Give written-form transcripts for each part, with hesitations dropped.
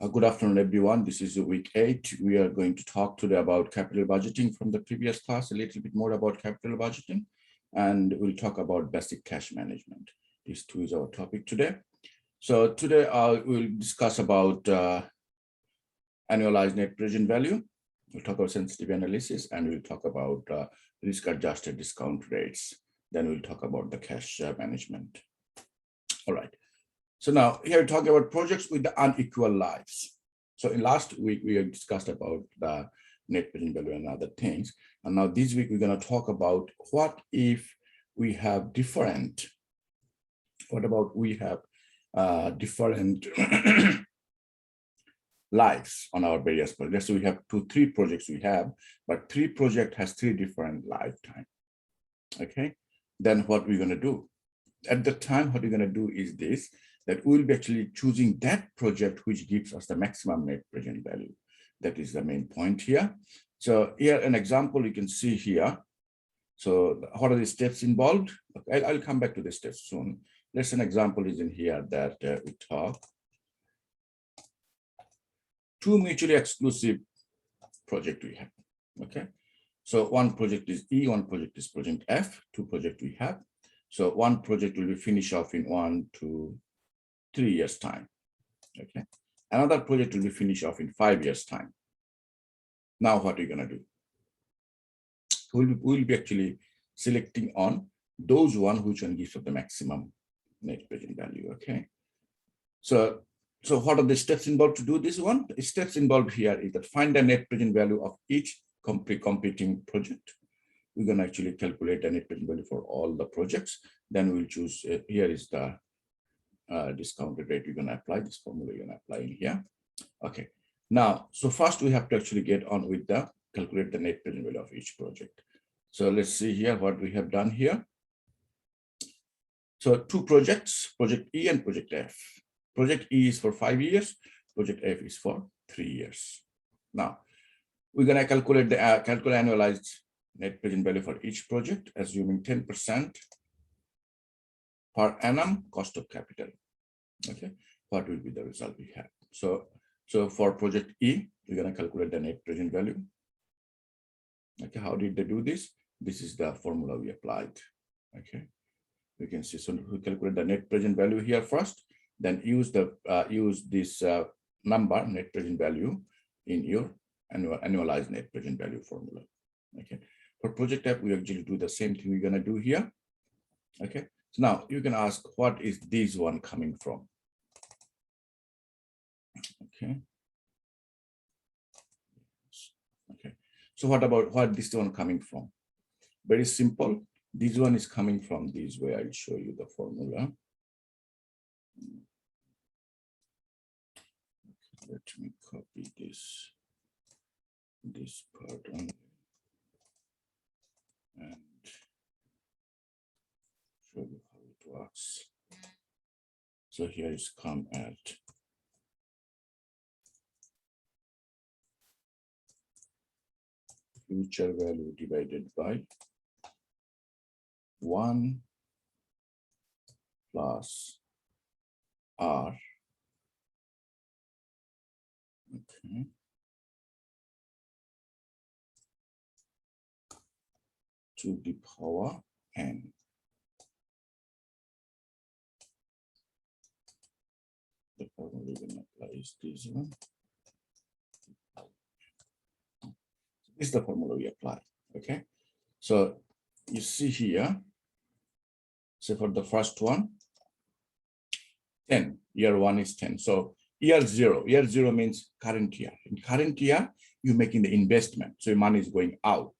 Good afternoon, everyone. This is week 8. We are going to talk today about capital budgeting from the previous class, a little bit more about capital budgeting, and we'll talk about basic cash management. This too is our topic today. So today we'll discuss about annualized net present value. We'll talk about sensitivity analysis, and we'll talk about risk-adjusted discount rates. Then we'll talk about the cash management. All right. So now here we're talking about projects with the unequal lives. So in last week, we discussed about the net present value and other things. And now this week, we're going to talk about what if we have different, different lives on our various projects. So we have three projects we have, but 3 projects has 3 different lifetime. Okay, then what we're going to do? At the time, what we're going to do is this, that we'll be actually choosing that project which gives us the maximum net present value. That is the main point here. So here, an example you can see here. So what are the steps involved? Okay, I'll come back to the steps soon. Let's an example is in here that we talk. 2 mutually exclusive project we have. Okay, so one project is E, one project is project F, 2 projects we have. So one project will be finished off in 1 to 3 years time. Okay, another project will be finished off in 5 years time. Now what are you going to do? We'll be actually selecting on those one which one gives us the maximum net present value. Okay, so what are the steps involved to do this one? The steps involved here is that find the net present value of each competing project. We're going to actually calculate the net present value for all the projects. Then we'll choose, here is the discounted rate we're going to apply. This formula you're going to apply in here. Okay. Now, so first we have to actually get on with the calculate the net present value of each project. So let's see here what we have done here. So 2 projects, project E and project F. Project E is for 5 years. Project F is for 3 years. Now, we're going to calculate the annualized net present value for each project, assuming 10% per annum cost of capital. Okay, what will be the result we have? So for project E, we're going to calculate the net present value. Okay, how did they do this? This is the formula we applied. Okay, we can see. So we calculate the net present value here first, then use this number net present value in your annualized net present value formula. Okay, for project F, we actually do the same thing we're going to do here. Okay, so now you can ask, what is this one coming from? Okay. Okay. So what this one coming from? Very simple. This one is coming from this way. I'll show you the formula. Let me copy this part on and show you how it works. So here is come at future value divided by 1 plus R. Okay. To the power n. The formula we're going to apply is this one. This is the formula we apply. Okay. So you see here. So for the first one, 10. Year 1 is 10. So year 0 means current year. In current year, you're making the investment. So your money is going out.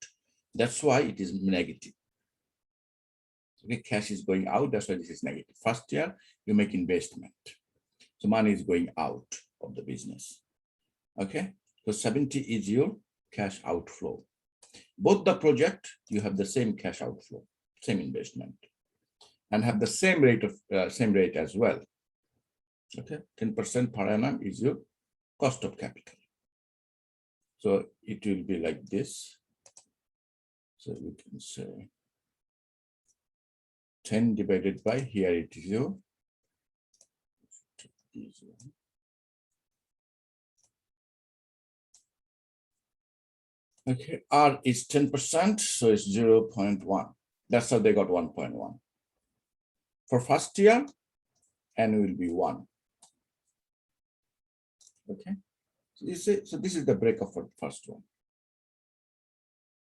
That's why it is negative. Okay, cash is going out. That's why this is negative. First year, you make investment. So money is going out of the business. Okay, so 70 is your cash outflow. Both the project, you have the same cash outflow, same investment, and have the same rate as well. Okay, 10% per annum is your cost of capital. So it will be like this. So we can say 10 divided by, here it is your Okay, R is 10%, so it's 0.1. That's how they got 1.1. For first year, N will be 1. Okay, so you see, so this is the breakup for the first one.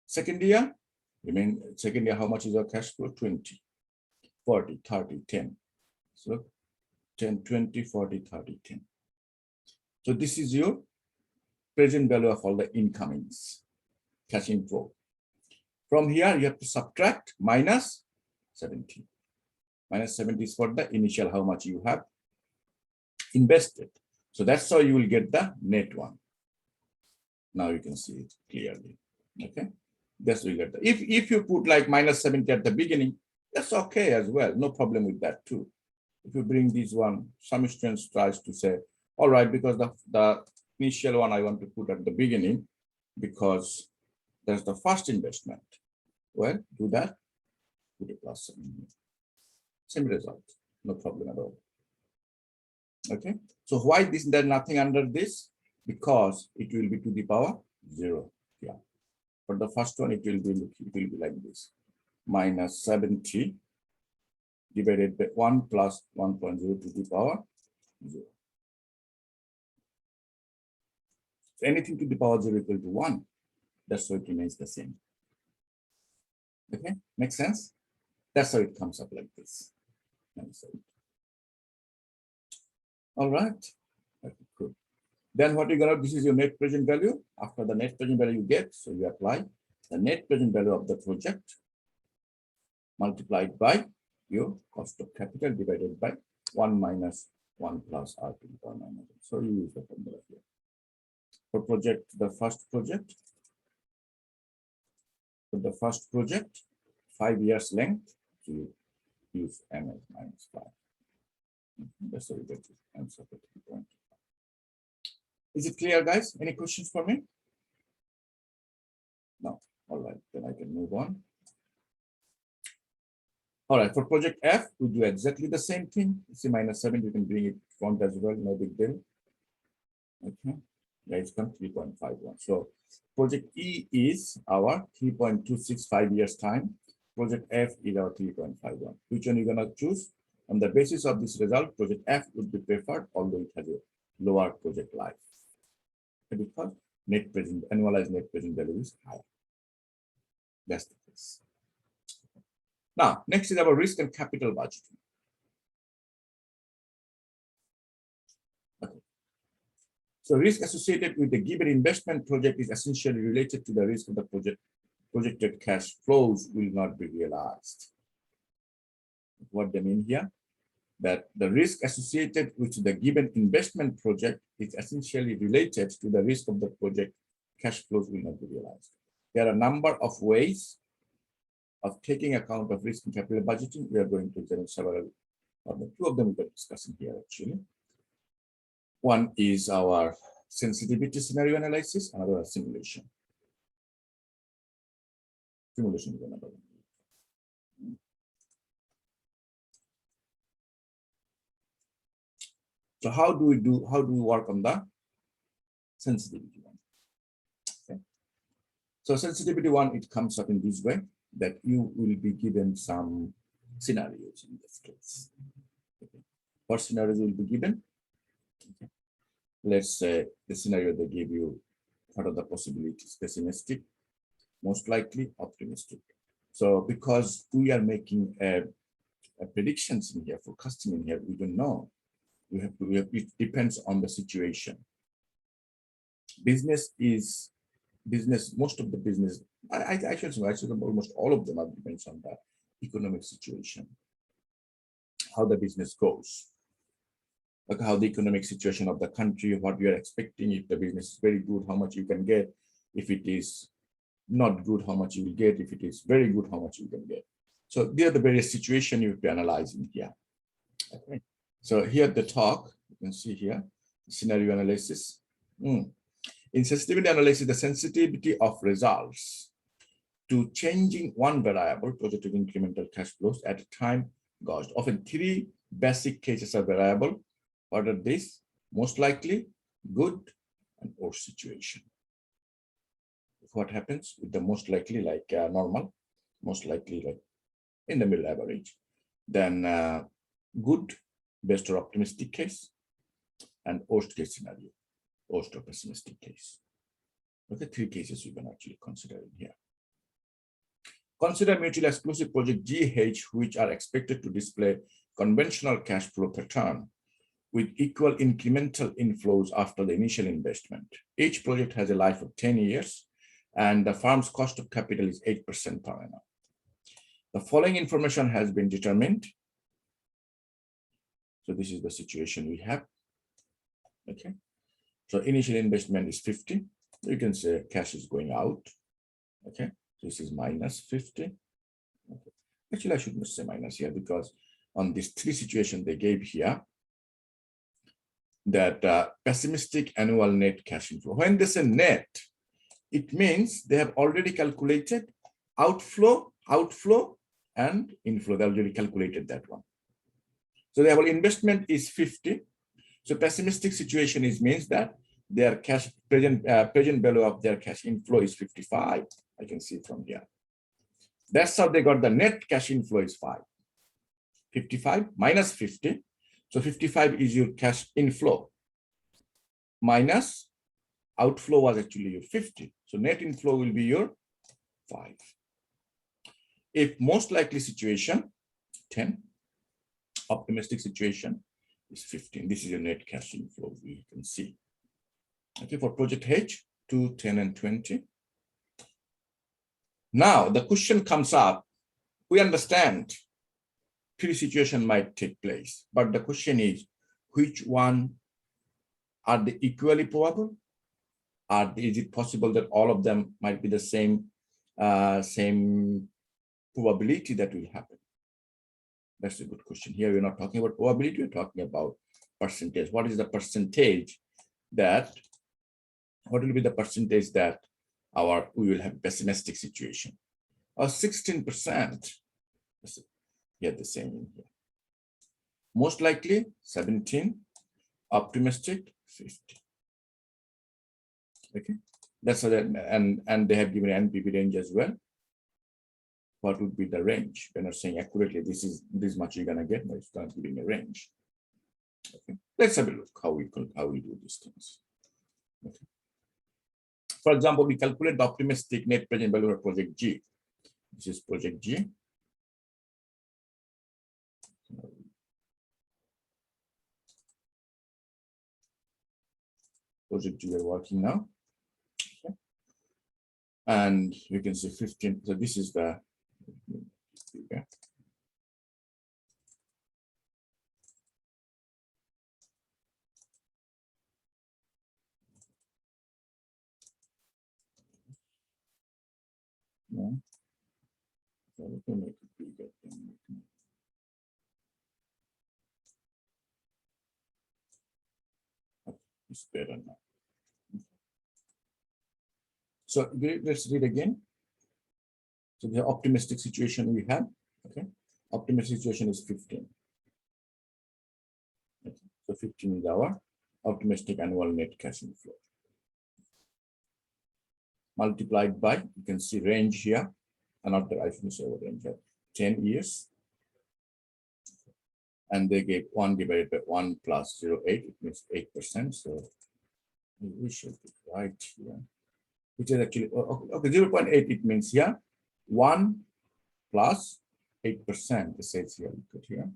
Second year, second year, how much is our cash flow? 20, 40, 30, 10. So 10, 20, 40, 30, 10. So this is your present value of all the incomings, cash inflow. From here, you have to subtract minus 70. Minus 70 is for the initial, how much you have invested. So that's how you will get the net one. Now you can see it clearly. Okay, that's what you get. If you put like minus 70 at the beginning, that's okay as well. No problem with that too. If you bring this one, some students tries to say, all right, because the initial one I want to put at the beginning because that's the first investment. Well, do that. Put a plus 7. Same result. No problem at all. Okay. So why this? There's nothing under this because it will be to the power 0. Yeah. For the first one, it will be like this: minus 70 divided by 1 plus 1.0 to the power 0. So anything to the power 0 equal to 1. That's why it remains the same. Okay, makes sense? That's how it comes up like this. All right. Okay, good. Then what you got? This is your net present value. After the net present value you get, so you apply the net present value of the project multiplied by your cost of capital divided by 1 minus 1 plus R to the power minus 1. So you use the formula here. For the first project, 5 years length, so you use MS minus 5. That's how you get the answer for 3.5. Is it clear, guys? Any questions for me? No. All right, then I can move on. All right, for project F, we do exactly the same thing. See, minus 7, you can bring it front as well, no big deal. Okay, yeah, it's come 3.51. So project E is our 3.265 years time. Project F is our 3.51. Which one you're gonna choose? On the basis of this result, project F would be preferred, although it has a lower project life. Because annualized net present value is higher. That's the case. Now, next is our risk and capital budgeting. Okay. So risk associated with the given investment project is essentially related to the risk of the projected cash flows will not be realized. What they mean here? That the risk associated with the given investment project is essentially related to the risk of the project cash flows will not be realized. There are a number of ways of taking account of risk and capital budgeting. We are going to examine several of them. 2 of them we are discussing here actually. One is our sensitivity scenario analysis, another is simulation. Simulation is another one. So how do we work on the sensitivity one? Okay. So sensitivity one, it comes up in this way, that you will be given some scenarios in this case. Okay. What scenarios will be given? Okay. Let's say the scenario they give you, what are the possibilities? Pessimistic, most likely, optimistic. So because we are making a predictions in here, forecasting in here, we don't know. It depends on the situation. Most of the business, I should say almost all of them are depends on the economic situation, how the business goes, like how the economic situation of the country, what we are expecting. If the business is very good, how much you can get. If it is not good, how much you will get. If it is very good, how much you can get. So there are the various situations you have to analyze in here. Okay. So here at the talk, you can see here, scenario analysis. In sensitivity analysis, the sensitivity of results to changing one variable, projected incremental cash flows at a time gauged. Often 3 basic cases are variable. What are these? Most likely, good, and worse situation. what happens with the most likely, like normal, most likely like in the middle average, then good, best or optimistic case, and worst case scenario, worst or pessimistic case. Okay, 3 cases we can actually consider in here. Consider mutually exclusive project GH, which are expected to display conventional cash flow pattern with equal incremental inflows after the initial investment. Each project has a life of 10 years, and the firm's cost of capital is 8% per annum. The following information has been determined. So this is the situation we have. Okay. So initial investment is 50. You can say cash is going out. Okay. This is minus 50. Okay. Actually, I shouldn't say minus here, because on these 3 situations they gave here, that pessimistic annual net cash inflow. When they say net, it means they have already calculated outflow, and inflow. They already calculated that one. So their investment is 50. So pessimistic situation means that their cash present value of their cash inflow is 55. I can see from here. That's how they got the net cash inflow is 5. 55 minus 50. So 55 is your cash inflow minus outflow was actually your 50. So net inflow will be your 5. If most likely situation, 10. Optimistic situation is 15. This is your net cash inflow, we can see. Okay, for project H, 2, 10, and 20. Now the question comes up. We understand 3 situations might take place, but the question is, which one are they equally probable? Is it possible that all of them might be the same probability that will happen? That's a good question. Here we're not talking about probability, we're talking about percentage. What is the percentage that, what will be the percentage that we will have pessimistic situation? 16%. Here the same in here. Most likely 17, optimistic 50. Okay, that's how that, and they have given an NPV range as well. What would be the range? They're not saying accurately this much you're gonna get, but it's not giving a range. Okay, let's have a look how we do these things. Okay. For example, we calculate the optimistic net present value of project G. This is project G. Project G we're working now. Okay. And you can see 15. So this is the okay. No. So we can make it bigger. It's better now. So let's read again. So the optimistic situation we have. Okay, optimistic situation is 15. Okay. So 15 is our optimistic annual net cash inflow. Multiplied by, you can see range here, another I should say range here, 10 years. And they gave 1 divided by 1 plus 0.8, it means 8%. So we should be right here, which is actually, okay, 0.8, it means here, 1 plus 8%, it says here, look at here.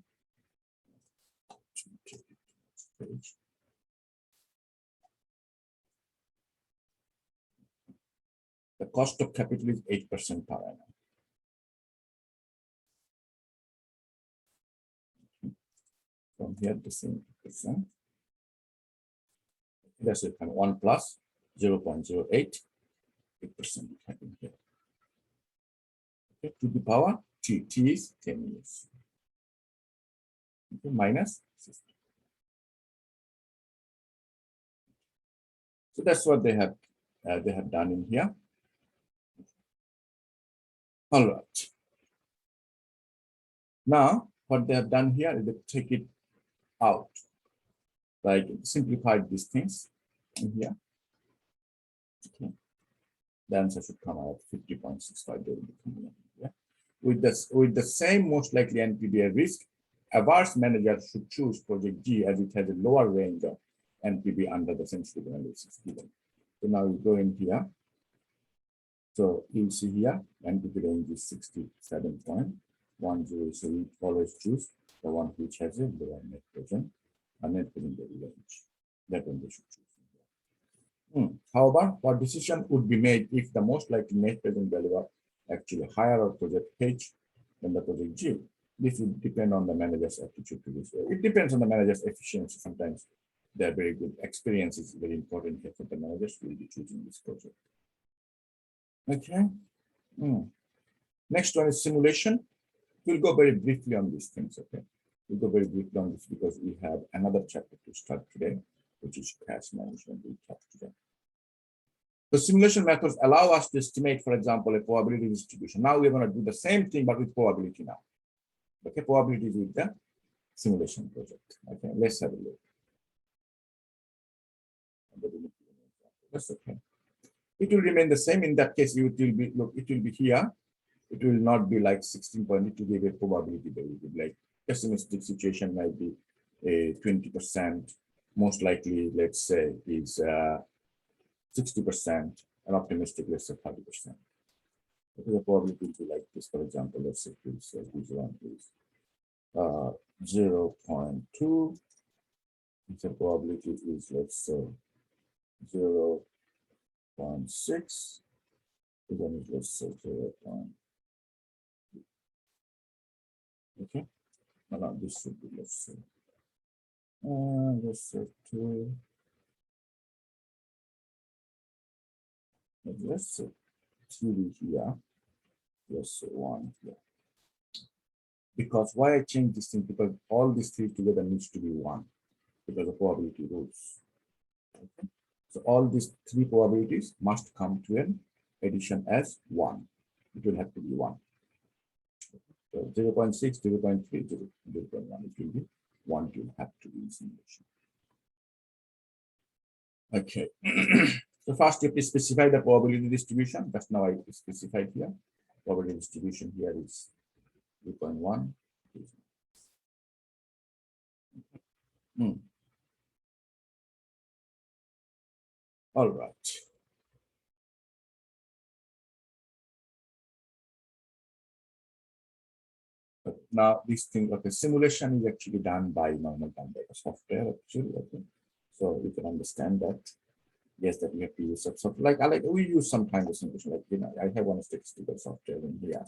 The cost of capital is 8% per annum. From here, the same percent. That's it, 1 plus 0.08, 8% happening here. Okay, to the power t, t is 10 years. Okay, minus 50. So that's what they have done in here. All right. Now, what they have done here is they take it out, like simplified these things in here. Okay. the answer should come out 50.65. Yeah. With the same most likely NPV risk, averse manager should choose project G as it has a lower range of NPV under the sensitivity analysis given. So now we go in here. So you see here, NPV range is 67.10. So we always choose the one which has a lower net present and net present value range. That one they should choose. However, what decision would be made if the most likely net present value are actually higher or project H than the project G? This would depend on the manager's attitude to this. It depends on the manager's efficiency. Sometimes their very good experience is very important here for the managers who will be choosing this project. Okay. Next one is simulation. We'll go very briefly on these things. Okay. We'll go very briefly on this because we have another chapter to start today, which is cash management. We'll talk today. The simulation methods allow us to estimate, for example, a probability distribution. Now we're going to do the same thing, but with probability now. Okay, probabilities with the simulation project. Okay, let's have a look. That's okay. It will remain the same. In that case, it will be, look, it will be here. It will not be like 16 point. It will give a probability value. Like pessimistic situation might be a 20%. Most likely, let's say, is 60%, and optimistic, let's say 30%. The probability will be like this. For example, let's say this one is 0.2. The probability is, let's say, 0.6. Then let's say 0.2. Okay. Now this should be, let's say 2. Let's say 3 here. Let's say 1 here. Because why I change this thing? Because all these three together needs to be 1 because of probability rules. Okay. So all these three probabilities must come to an addition as 1. It will have to be 1. So 0.6, 0.3, 0.1. It will be 1. It will have to be in simulation. Okay. So first you have to specify the probability distribution. That's now I specified here. Probability distribution here is 3.1. All right. But now this thing, okay, simulation is actually done by normal done by the software actually. Okay. So you can understand that. Yes, that we have to use software. Like we use sometimes the simulation. Like I have one statistical software in here.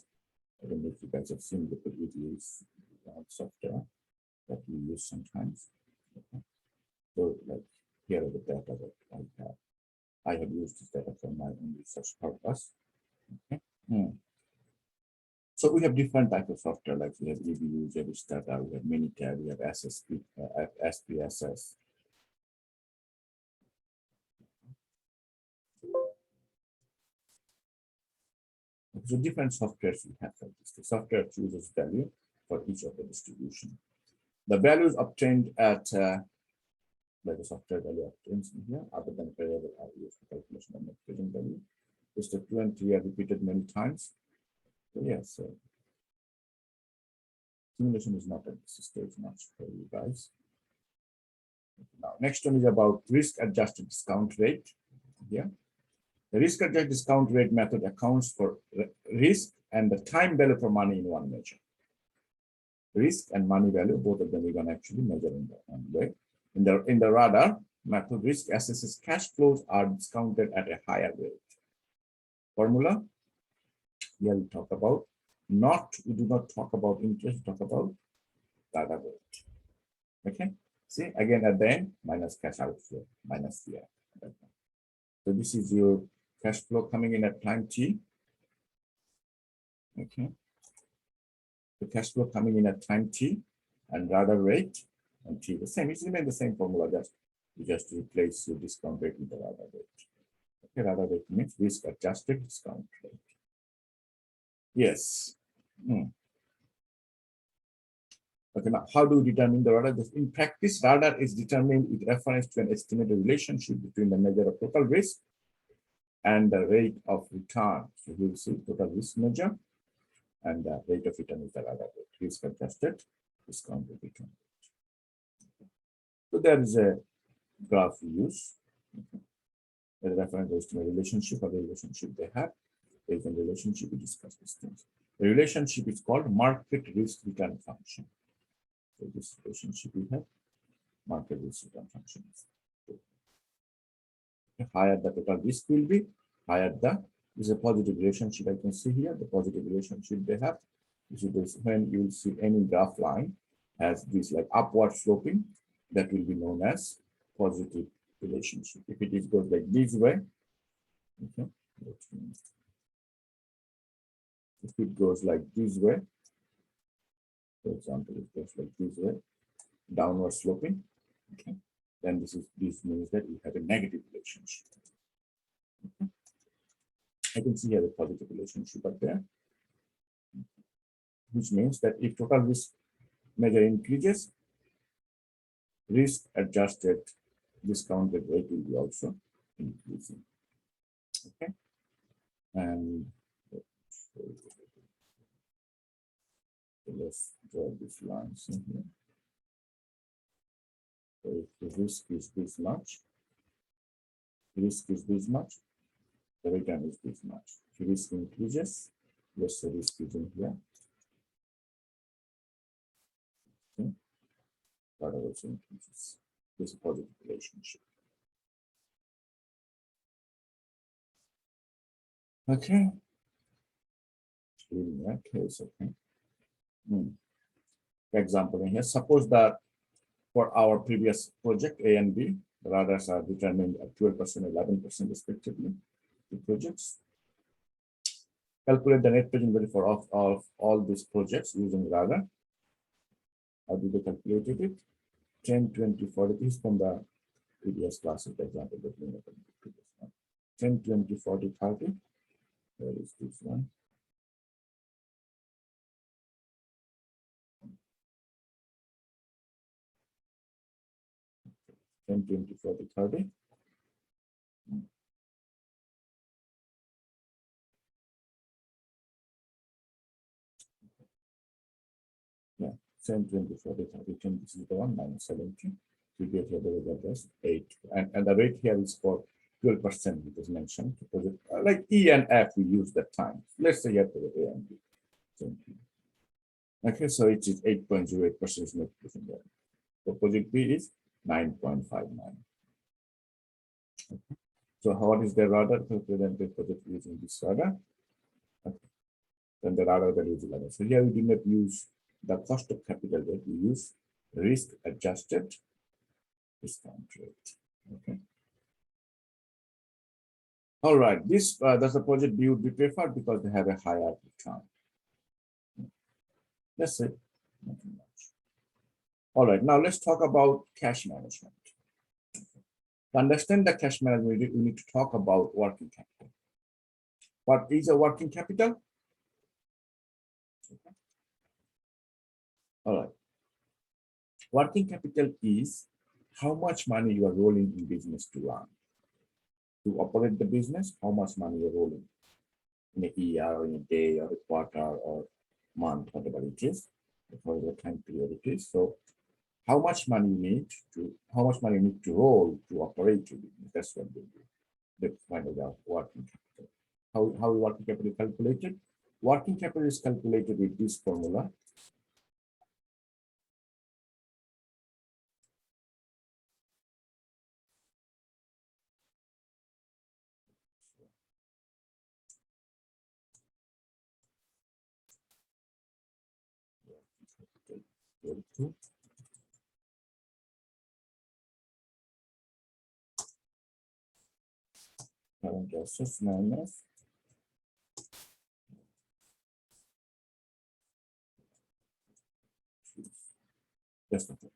I don't know if you guys have seen the use software that we use sometimes. Okay. So like here are the data that I have. I have used this data for my own research purpose. Okay. So we have different types of software, like we have EBU, JVStata, we have Minitab, we have SSP, SPSS. So different softwares we have for this. The software chooses value for each of the distribution. The values obtained at like the software value obtains in here, other than variable are used for calculation of net present value. Just the 20 are repeated many times. So yes, so simulation is not at this stage much for you guys. Now, next one is about risk-adjusted discount rate. Here, the risk-adjusted discount rate method accounts for risk and the time value for money in one measure. Risk and money value, both of them we can actually measure in the one way. In the radar method, risk assesses cash flows are discounted at a higher rate. Formula, here we talk about we do not talk about interest, talk about data rate. Okay, see again at the end, minus cash outflow, minus here. So this is your cash flow coming in at time t. Okay, the cash flow coming in at time t and radar rate and t the same. It's remain the same formula, just you just replace your discount rate with the radar rate. Okay, radar rate means risk adjusted discount rate. Yes. Okay, now how do we determine the radar? In practice, radar is determined with reference to an estimated relationship between the measure of total risk and the rate of return. So we will see total risk measure, and the rate of return is the other rate, risk adjusted discounted return. So there is a graph we use. The reference estimate relationship or the relationship they have. Based on relationship, we discuss these things. The relationship is called market risk return function. So this relationship we have, market risk return function. The higher the total risk will be, higher the is a positive relationship. I can see here the positive relationship they have. This is when you will see any graph line has this like upward sloping, that will be known as positive relationship. If it is goes like this way, okay, if it goes like this way, for example, it goes like this way, downward sloping, okay, then this means that you have a negative relationship. Okay. I can see here the positive relationship up there, which means that if total risk measure increases, risk adjusted discounted rate will be also increasing. Okay, and let's draw these lines in here. So if the risk is this much, the return is this much. If risk increases, let's say risk is in here. Okay. That also increases. This is a positive relationship. Okay. In that case, okay. Example in here. Suppose that for our previous project A and B, the radars are determined at 12%, 11% respectively. The projects. Calculate the net present value for of all these projects using radar. How do they calculate it? 10, 20, 40. This is from the previous classes, the example that we have. 10, 20, 40, 30. Where is this one? Ten, 20, 40, 30. Yeah, 10, 20, 40, 30, 10. This is the one minus 17. We get here the result as 8. And the rate here is for 12%, it is mentioned. Project, like E and F, we use that time. Let's say here for the A and B. Okay, so it is 8.08% is not present there. So project B is 9.59. Okay. So what is the radar represented project using this radar? Okay. Then the radar value is 11. So here we did not use the cost of capital rate, we use risk adjusted discount rate. Okay. All right, this does the project B would be preferred because they have a higher return. That's it. Nothing much. All right, now let's talk about cash management. To understand the cash management, we need to talk about working capital. What is a working capital? Okay. All right. Working capital is how much money you are rolling in business to run. To operate the business, how much money you're rolling in a year or in a day or a quarter or month, whatever it is, for the time period it is. So how much money you need to roll to operate your business. That's what they do. They find out working capital. How working capital is calculated? Working capital is calculated with this formula. Current assets minus that's the thing.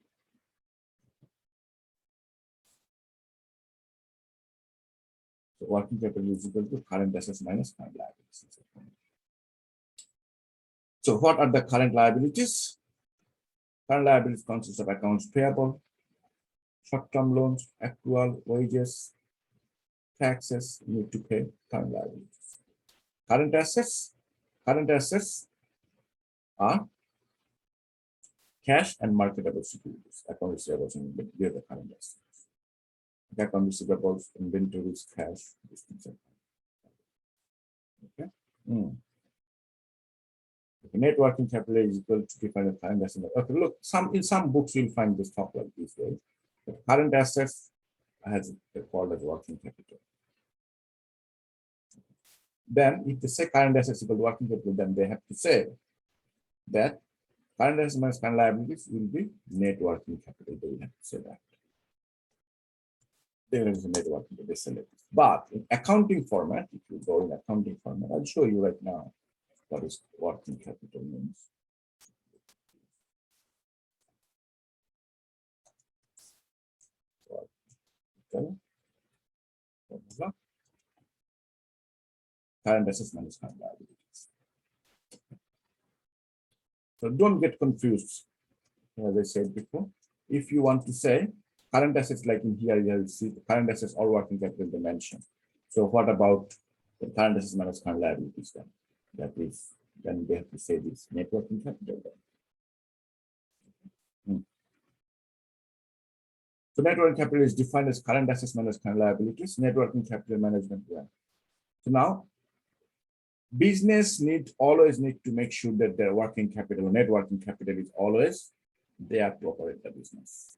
So working capital is equal to current assets minus current liabilities. So what are the current liabilities? Current liabilities consist of accounts payable, short-term loans, accrual, wages, taxes you need to pay, current liabilities. Current assets are cash and marketable securities. Account receivables and inventory are the current assets. Account receivables, inventories, cash, these things are. Okay. Net working capital is equal to different current assets. Okay, look, in some books you'll find this talk like this way. But current assets has called as working capital. Then, if they say current assets equal to working capital, then they have to say that current assets minus current liabilities will be net working capital. They will have to say that. There is a net working capital. But in accounting format, if you go in accounting format, I'll show you right now what is working capital means. Current assets minus current liabilities. So don't get confused. As I said before, if you want to say current assets, like in here, you see the current assets or working capital dimension. So what about the current assets minus current liabilities then? That is, then they have to say this net working capital then. So net working capital is defined as current assets minus current liabilities, net working capital management plan. So now, business always need to make sure that their working capital, net working capital is always there to operate the business.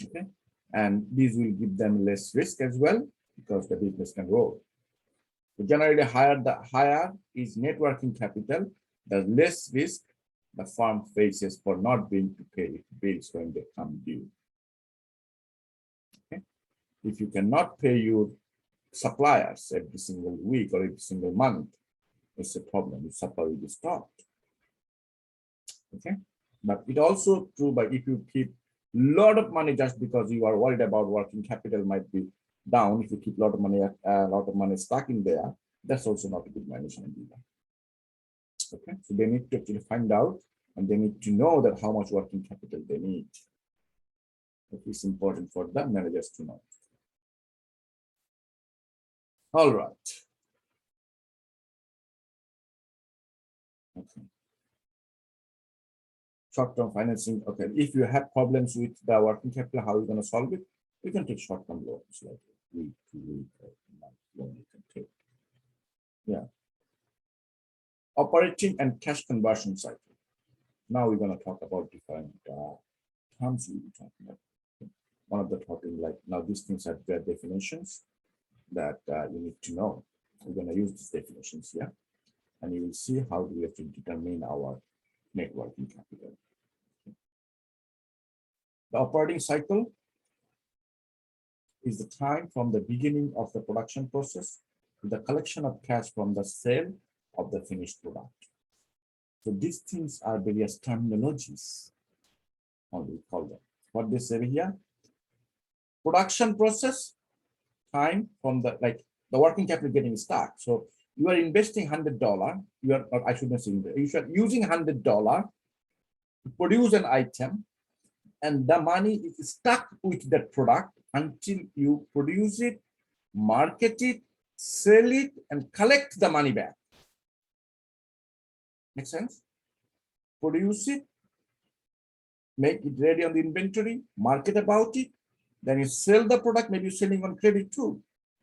Okay, and these will give them less risk as well because the business can grow. So generally, higher is net working capital, the less risk the firm faces for not being to pay bills when they come due. Okay, if you cannot pay your suppliers every single week or every single month, it's a problem. Your supply will be stopped. Okay, but it also true. But if you keep a lot of money just because you are worried about working capital might be down, if you keep a lot of money stuck in there, that's also not a good management either. Okay, so they need to actually find out and they need to know that how much working capital they need. It is important for the managers to know. All right. Okay. Short-term financing. Okay, if you have problems with the working capital, how are you going to solve it? You can take short-term loans like week to week loan you can take. Yeah. Operating and cash conversion cycle. Now we're going to talk about different terms we'll be talking about. One of the topics, like now these things have their definitions that you need to know. We're going to use these definitions here, and you will see how we have to determine our net working capital. The operating cycle is the time from the beginning of the production process to the collection of cash from the sale of the finished product. So these things are various terminologies, how do we call them? What they say here? Production process, time from the, like the working capital getting stuck. So you are investing $100, you are, or I shouldn't say, you are using $100 to produce an item, and the money is stuck with that product until you produce it, market it, sell it, and collect the money back. Make sense? Produce it, make it ready on the inventory, market about it, then you sell the product, maybe you're selling on credit too.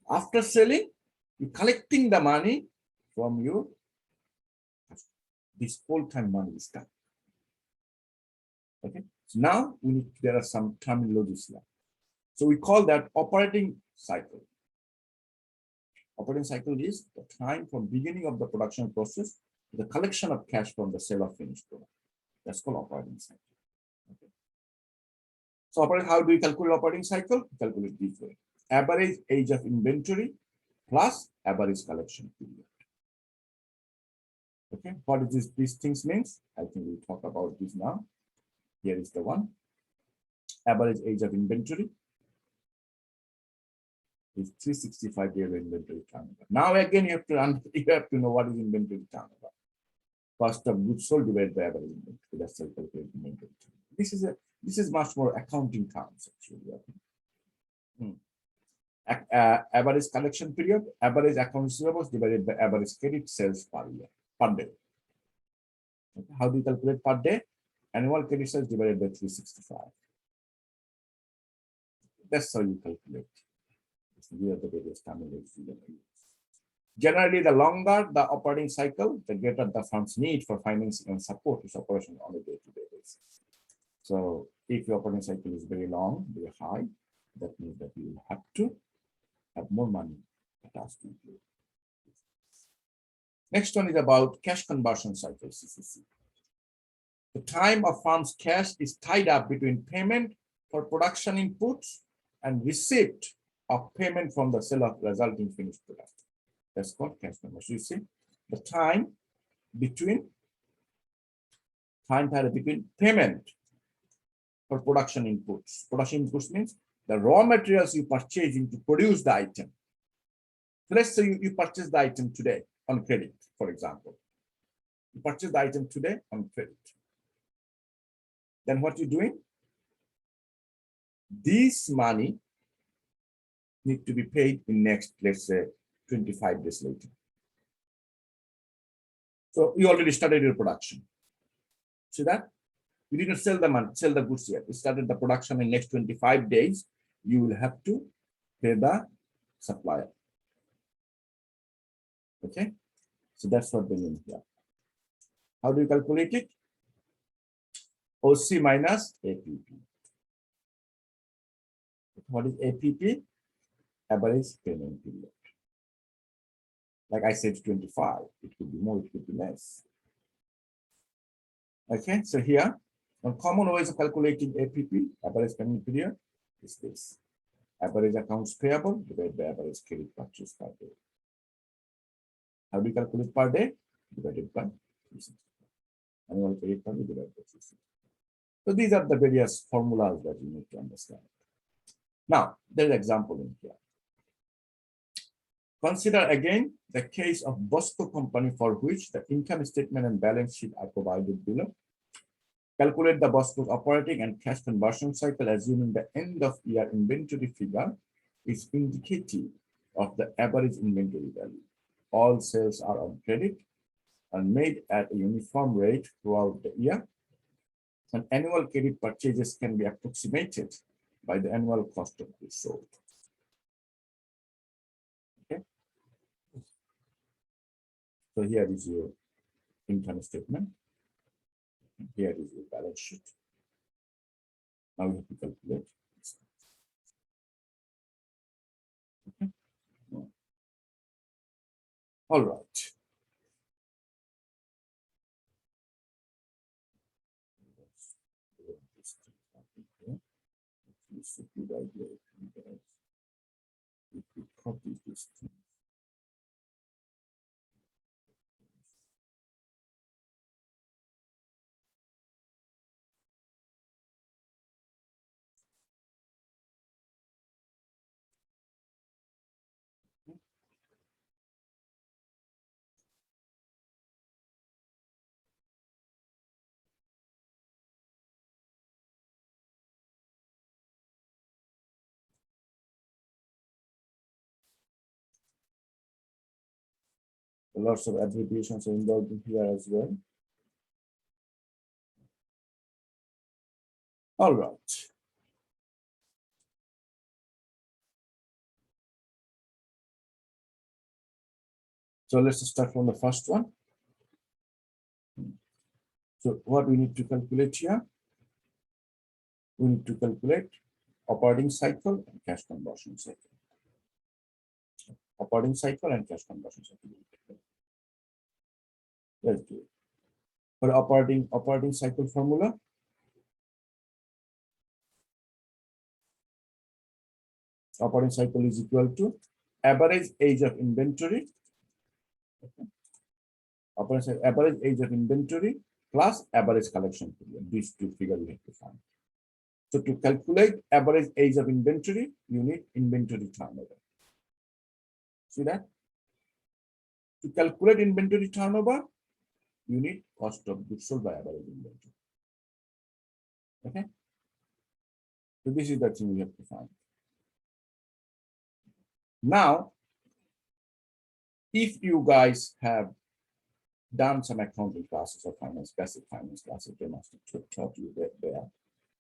After selling, you're collecting the money from your, this whole time money is done. Okay, so now there are some terminologies here. So we call that operating cycle. Operating cycle is the time from beginning of the production process to the collection of cash from the sale of finished product. That's called operating cycle. Okay. So how do we calculate operating cycle? Calculate this way. Average age of inventory plus average collection period. Okay, what is these things means? I think we'll talk about this now. Here is the one. Average age of inventory is 365-day inventory turnover. Now again, you have to know what is inventory turnover. Cost of goods sold divided by average inventory. That's how calculate inventory turnover. This is much more accounting terms actually. Average collection period, average accounts receivables divided by average credit sales per year, per day. Okay. How do you calculate per day? Annual credit sales divided by 365. That's how you calculate. These are the various terminologies you use. Generally, the longer the operating cycle, the greater the firm's need for financing and support its operation on a day-to-day basis. So if your operating cycle is very long, very high, that means that you will have to have more money attached to it. Next one is about cash conversion cycle, CCC. The time of firm's cash is tied up between payment for production inputs and receipt of payment from the sale of resulting finished product. That's called cash conversion. You see, the time between payment for production inputs. Production inputs means the raw materials you purchasing to produce the item. So let's say you purchase the item today on credit, for example. You purchase the item today on credit. Then what you're doing? This money need to be paid in next, let's say, 25 days later. So you already started your production. See that? You didn't sell the goods yet. You started the production in next 25 days. You will have to pay the supplier. Okay, so that's what they mean here. How do you calculate it? OC minus APP. What is APP? Average payment period. Like I said, 25. It could be more, it could be less. Okay, so here, one common ways of calculating APP, average payment period, is this. Average accounts payable divided by average credit purchase per day. How do you calculate per day? Divided by 360. Annual credit per day divided by 360. So these are the various formulas that you need to understand. Now, there's an example in here. Consider again the case of Bosco Company, for which the income statement and balance sheet are provided below. Calculate the Bosco's operating and cash conversion cycle, assuming the end of year inventory figure is indicative of the average inventory value. All sales are on credit and made at a uniform rate throughout the year. And annual credit purchases can be approximated by the annual cost of goods sold. Okay. So here is your income statement. Here is your balance sheet. Now we have to calculate. Okay. All right. If we copy this thing. Lots of abbreviations are involved in here as well. All right. So let's start from the first one. So what we need to calculate here? We need to calculate operating cycle and cash conversion cycle. Operating cycle and cash conversion cycle. Let's do it. For operating cycle formula, operating cycle is equal to average age of inventory. Okay. Average age of inventory plus average collection period. These two figures we have to find. So to calculate average age of inventory, you need inventory turnover. See that? To calculate inventory turnover, you need cost of goods sold by average inventory. Okay. So this is the thing we have to find. Now, if you guys have done some accounting classes or finance, basic finance classes, they must have taught you that there,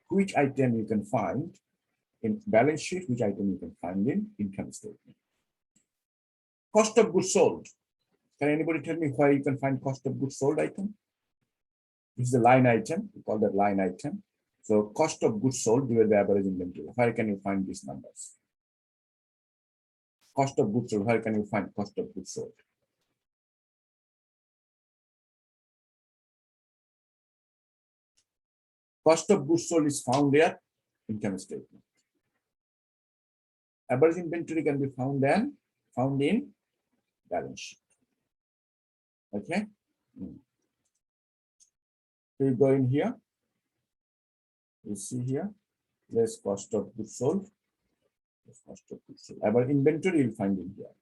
which item you can find in balance sheet, which item you can find in income statement. Cost of goods sold. Can anybody tell me where you can find cost of goods sold item? This is a line item. We call that line item. So cost of goods sold divided by average inventory. Where can you find these numbers? Cost of goods sold. Where can you find cost of goods sold? Cost of goods sold is found there, income statement. Average inventory can be found in balance sheet. Okay. So you go in here. You see here, less cost of goods sold. Less cost of goods sold. Average inventory you'll find in here.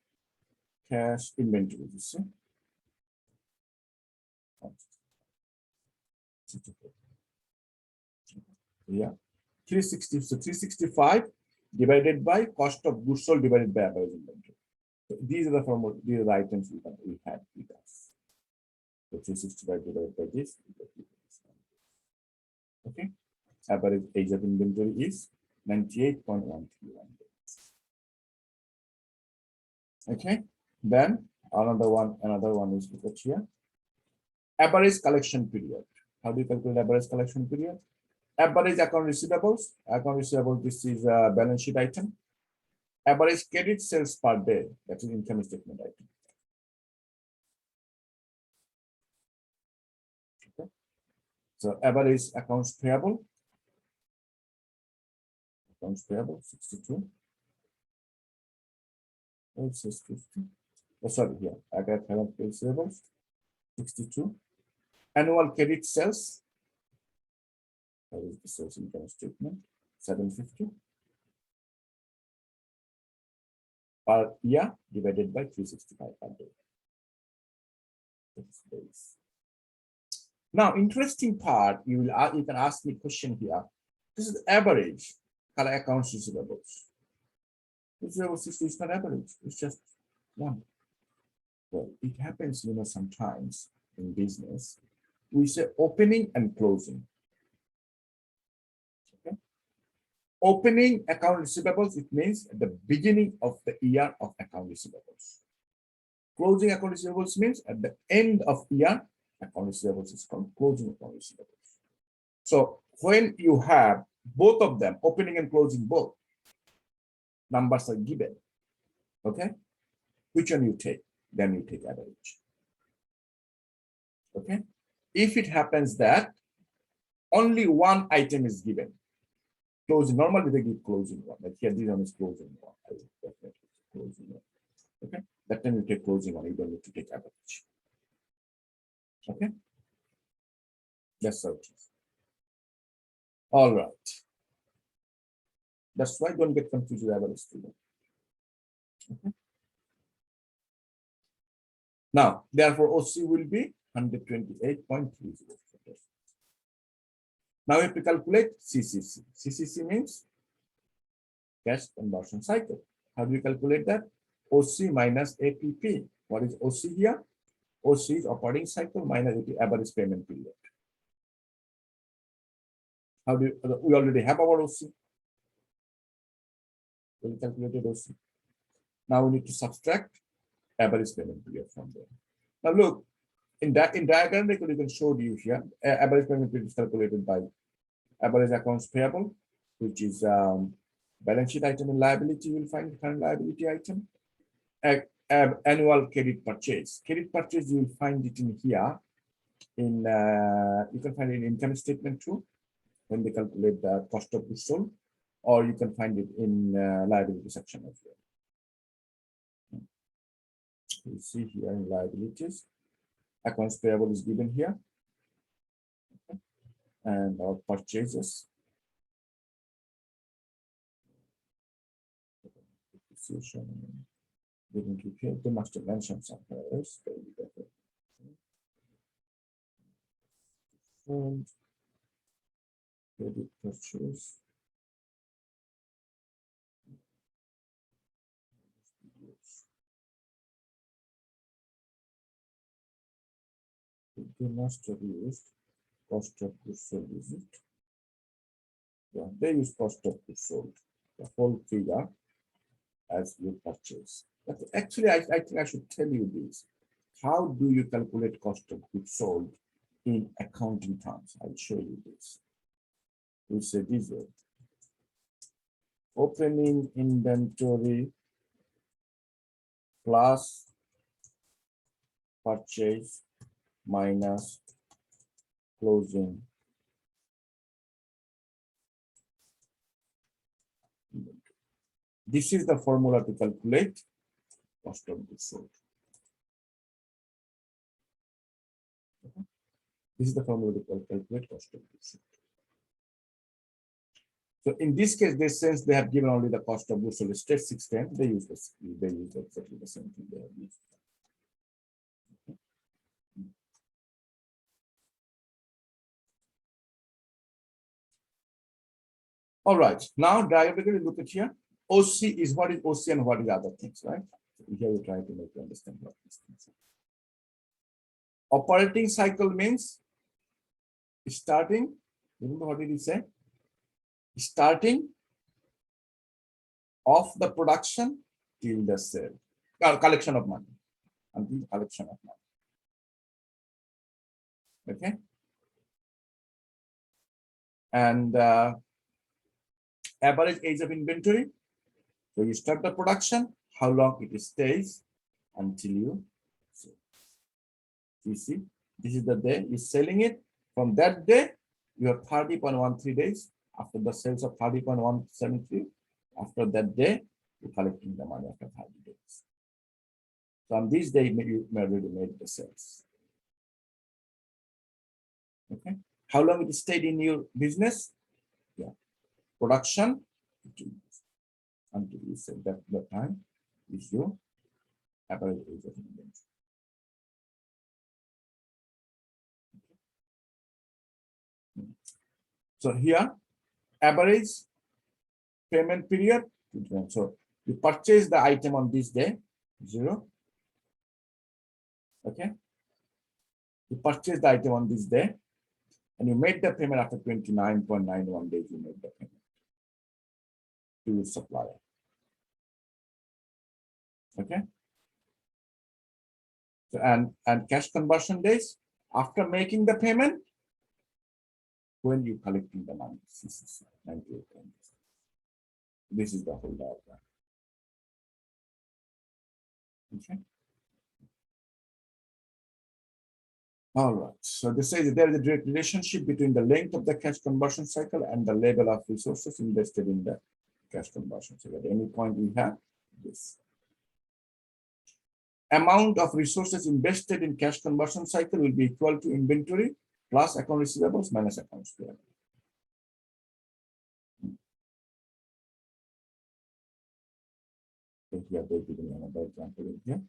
Cash inventory. You see. Yeah. 360. So 365 divided by cost of goods sold divided by average inventory. So these are the formula, these are the items we had with us. So 365 divided by this. Okay. Average age of inventory is 98.131 days. Okay. Then another one is look at here. Average collection period. How do you calculate average collection period? Average account receivables. Account receivable, this is a balance sheet item. Average credit sales per day. That is income statement item. Okay. So average accounts payable. Accounts payable 62. It says 50. Oh, sorry, here. I got account receivables 62. Annual credit sales. That is the sales income statement 750. Per year divided by 365 per day. Days. Now, interesting part, you can ask me a question here. This is average accounts receivables. Receivables is not average, it's just one. Well, it happens, sometimes in business, we say opening and closing. Okay. Opening account receivables, it means at the beginning of the year of account receivables. Closing account receivables means at the end of year, account receivables is called closing account receivables. So when you have both of them, opening and closing both, numbers are given. Okay. Which one you take? Then you take average. Okay. If it happens that only one item is given, closing, normally they give closing one. Like here, this one is closing one. I will definitely closing one. Okay. That time you take closing one. You don't need to take average. Okay. That's how it is. All right. That's why don't get confused with average student. Okay. Now, therefore, OC will be 128.30. Now, if we calculate CCC, CCC means cash conversion cycle. How do you calculate that? OC minus APP. What is OC here? OC is operating cycle minus average payment period. How do you, we already have our OC. We calculated OC. Now we need to subtract average payment period from there. Now look, in diagram you can show you here, average payment period is calculated by average accounts payable, which is balance sheet item and liability. You will find current liability item. Annual credit purchase. Credit purchase you will find it in here. In you can find it in income statement too, when they calculate the cost of goods sold, or you can find it in liability section as well. You see here in liabilities, accounts payable is given here, and our purchases. Didn't keep here. They must have mentioned somewhere else. And credit purchase. They must have used cost of goods sold, is it? Yeah, they use cost of goods sold, the whole figure as you purchase. But actually, I think I should tell you this. How do you calculate cost of goods sold in accounting terms? I'll show you this. We say this way. Opening inventory plus purchase minus closing inventory. This is the formula to calculate cost of goods sold. Okay. This is the formula to calculate cost of goods sold. So in this case, since they have given only the cost of goods sold state 610, they use this. They use exactly the same thing they have used. All right. Now diagrammically look at here. OC is what is OC and what is other things, right? Here we try to make you understand what these things are. Operating cycle means starting. Remember what did he say? Starting of the production till the sale, collection of money, until the collection of money. Okay. And average age of inventory. So you start the production, how long it stays until you sell. You see, this is the day you're selling it. From that day, you have 30.13 days. After the sales of 30.173, after that day, you're collecting the money after 30 days. So on this day, you already made the sales. Okay. How long it stayed in your business? Yeah. Production until you sell. That the time is your average age of inventory. So here, average payment period. So you purchase the item on this day, 0. Okay. You purchase the item on this day, and you made the payment after 29.91 days. You made the payment to your supplier. Okay. So and cash conversion days after making the payment, when you collecting the money, 98 days. This is the whole diagram. Okay. All right. So this says there is a direct relationship between the length of the cash conversion cycle and the level of resources invested in the cash conversion cycle. At any point we have this. Amount of resources invested in cash conversion cycle will be equal to inventory plus account receivables minus accounts payable. So here they're giving another example in here.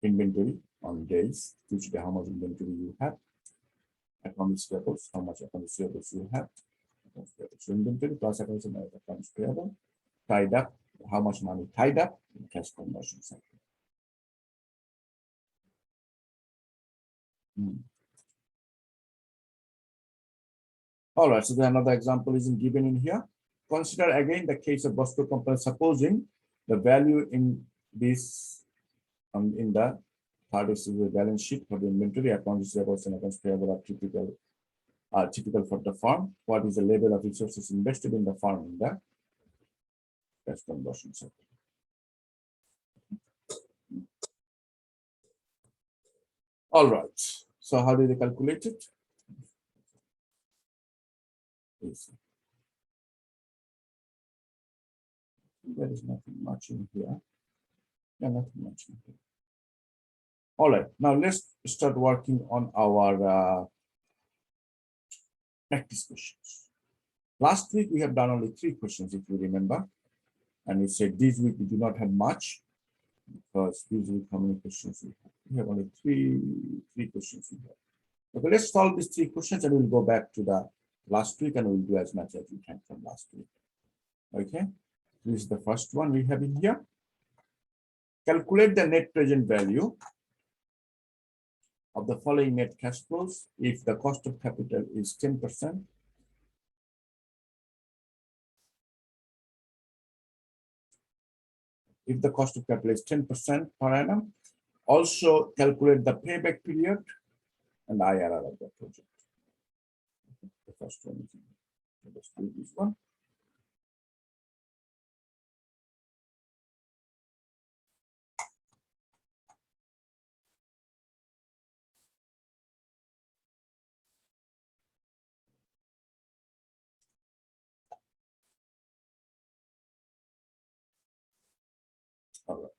Inventory on days, usually how much inventory you have. Account receivables, how much account receivables you have. So inventory plus accounts payable. Tied up, how much money tied up in cash conversion cycle. All right, so then another example is given in here. Consider again the case of Bosco Company. Supposing the value in this in the third is the balance sheet for the inventory, accounts receivables and accounts payable are typical for the firm. What is the level of resources invested in the firm in the cash conversion cycle? All right. So how do they calculate it? There is nothing much in here. Yeah, nothing much in here. All right. Now let's start working on our practice questions. Last week we have done only 3 questions, if you remember, and we said this week we do not have much because this week how many questions we have? We have only three questions in here. Okay, let's solve these 3 questions and we'll go back to the last week and we'll do as much as we can from last week. Okay, this is the first one we have in here. Calculate the net present value of the following net cash flows if the cost of capital is 10%. If the cost of capital is 10% per annum, also calculate the payback period and IRR of the project. The first one is, let's do this one. All right.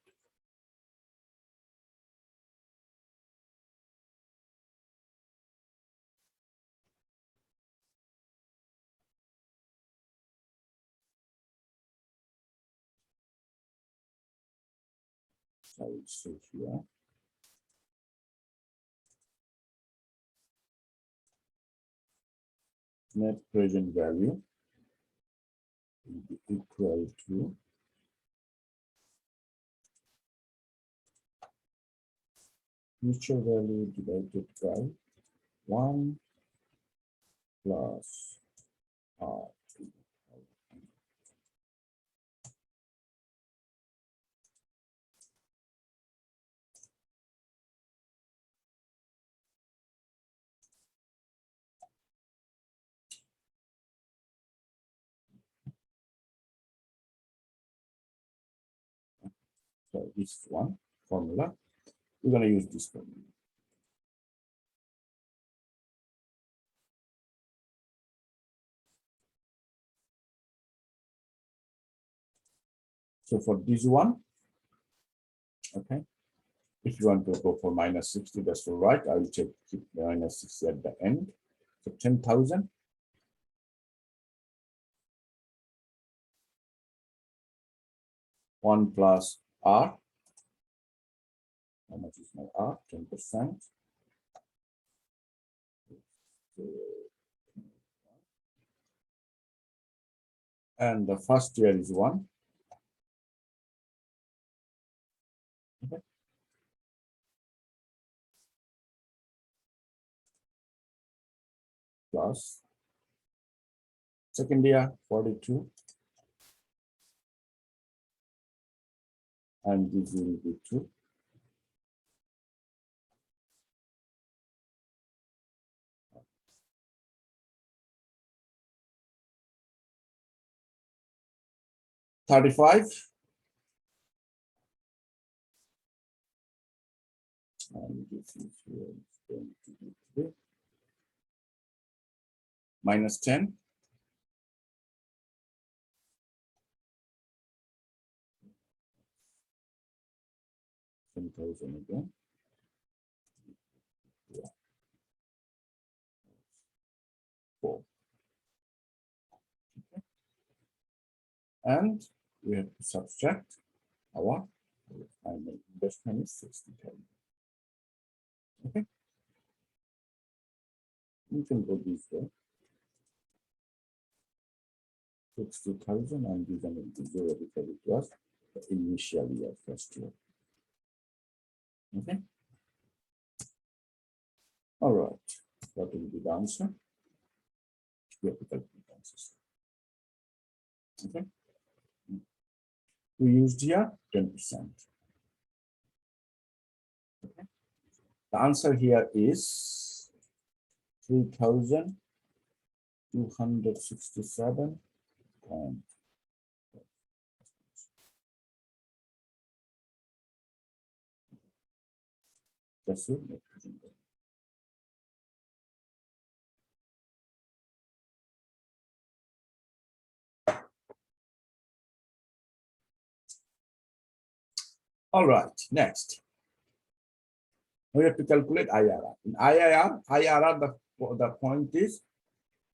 So I will say here. Net present value will be equal to future value divided by 1 plus R. So this one formula, we're going to use this formula. So for this one, okay, if you want to go for minus 60, that's all right. I will keep minus 60 at the end. So 10,000. One plus R. How much is my R? 10%. And the first year is 1. Okay. Plus second year 42. And this will be 2. $35. And this is here going to be 3. Minus 10. 10,000 again. Yeah. 4. Okay. And we have to subtract our final investment is 60,000. Okay. You can go this way. 60,000 and these are going to be 0 because it was the initial year first year. Okay. All right. What will be the answer? We have to calculate the answers. Okay. We used here 10%. Okay. The answer here is 3,267. That's it. All right, next. We have to calculate IRR. In IRR, the point is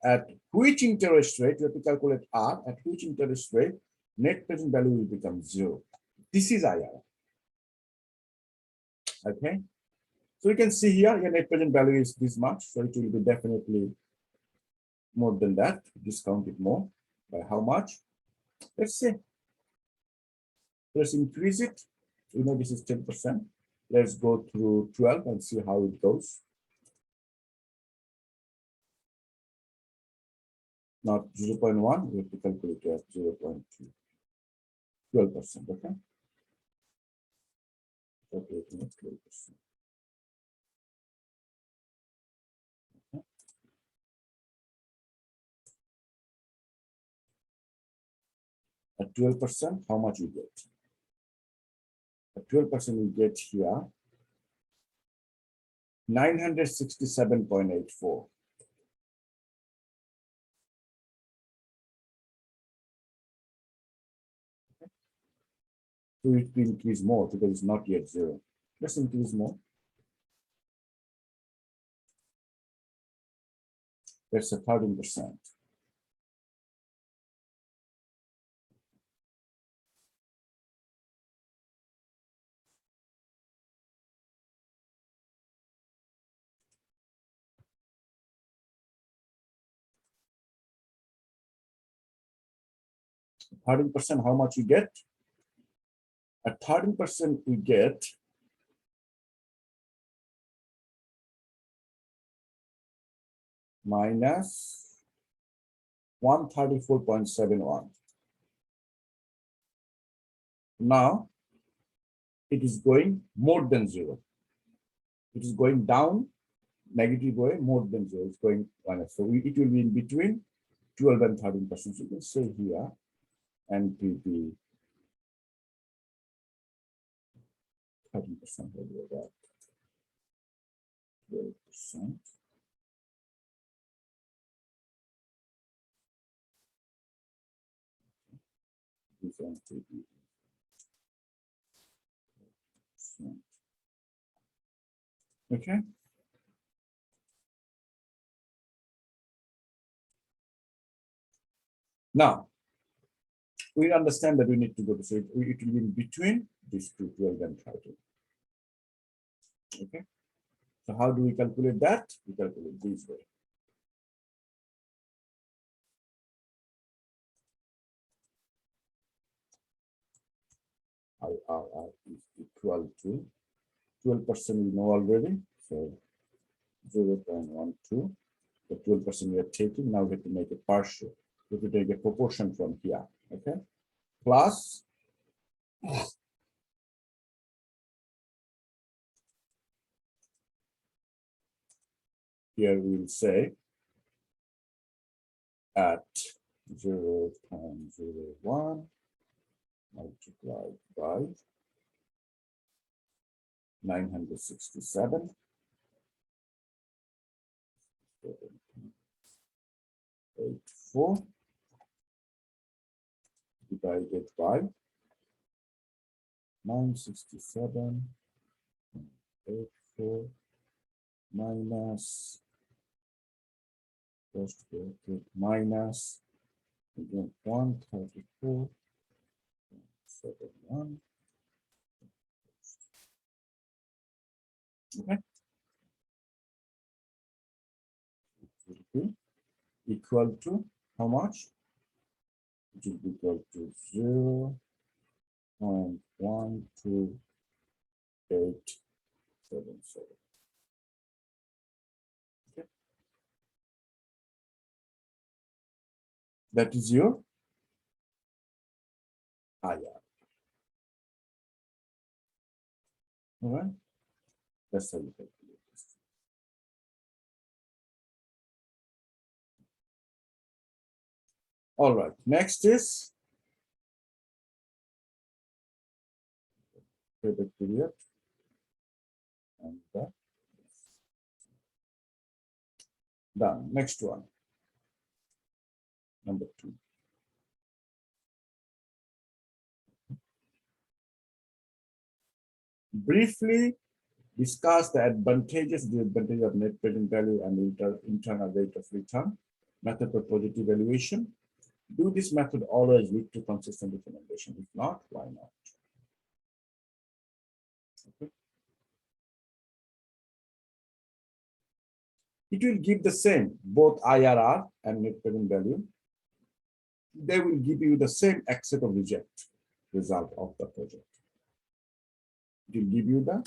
at which interest rate, you have to calculate R, at which interest rate net present value will become 0. This is IRR. Okay. So you can see here, your net present value is this much. So it will be definitely more than that. Discount it more. By how much? Let's say. Let's increase it. You know, this is 10%. Let's go through 12 and see how it goes. Not 0.1, we have to calculate it as 0.2. 12%, okay? Calculating at 12%. Okay. At 12%, how much you get? At 12%, you get here 967.84. So it will increase more because it's not yet zero. Let's increase more. That's a 13%. How much you get? At 13% we get minus 134.71. Now it is going more than zero. It is going down, negative way, more than zero. It's going minus. So it will be in between 12 and 13%. So you can say here NPV 13%. 12%. Okay. Now, we understand that we need to go to, so it will be in between these two, 12 and 13. Okay. So how do we calculate that? We calculate this way. IRR is equal to 12% we know already. So 0.12. The 12% we are taking. Now we have to make a partial. We have to take a proportion from here. Okay. Plus here we will say at 0.01 multiplied by 967 84 divided by 967 84 minus first bracket minus again 134.71. Okay. It will be equal to how much? It will be equal to 0.12877. Okay. That is your IR. All right. That's how you calculate this. All right. Next is payback period. And done. Next one. Number 2. Briefly discuss the advantages, disadvantages of net present value and internal rate of return. Method for positive valuation. Do this method always lead to consistent recommendation? If not, why not? Okay. It will give the same, both IRR and net present value. They will give you the same accept or reject result of the project. It will give you the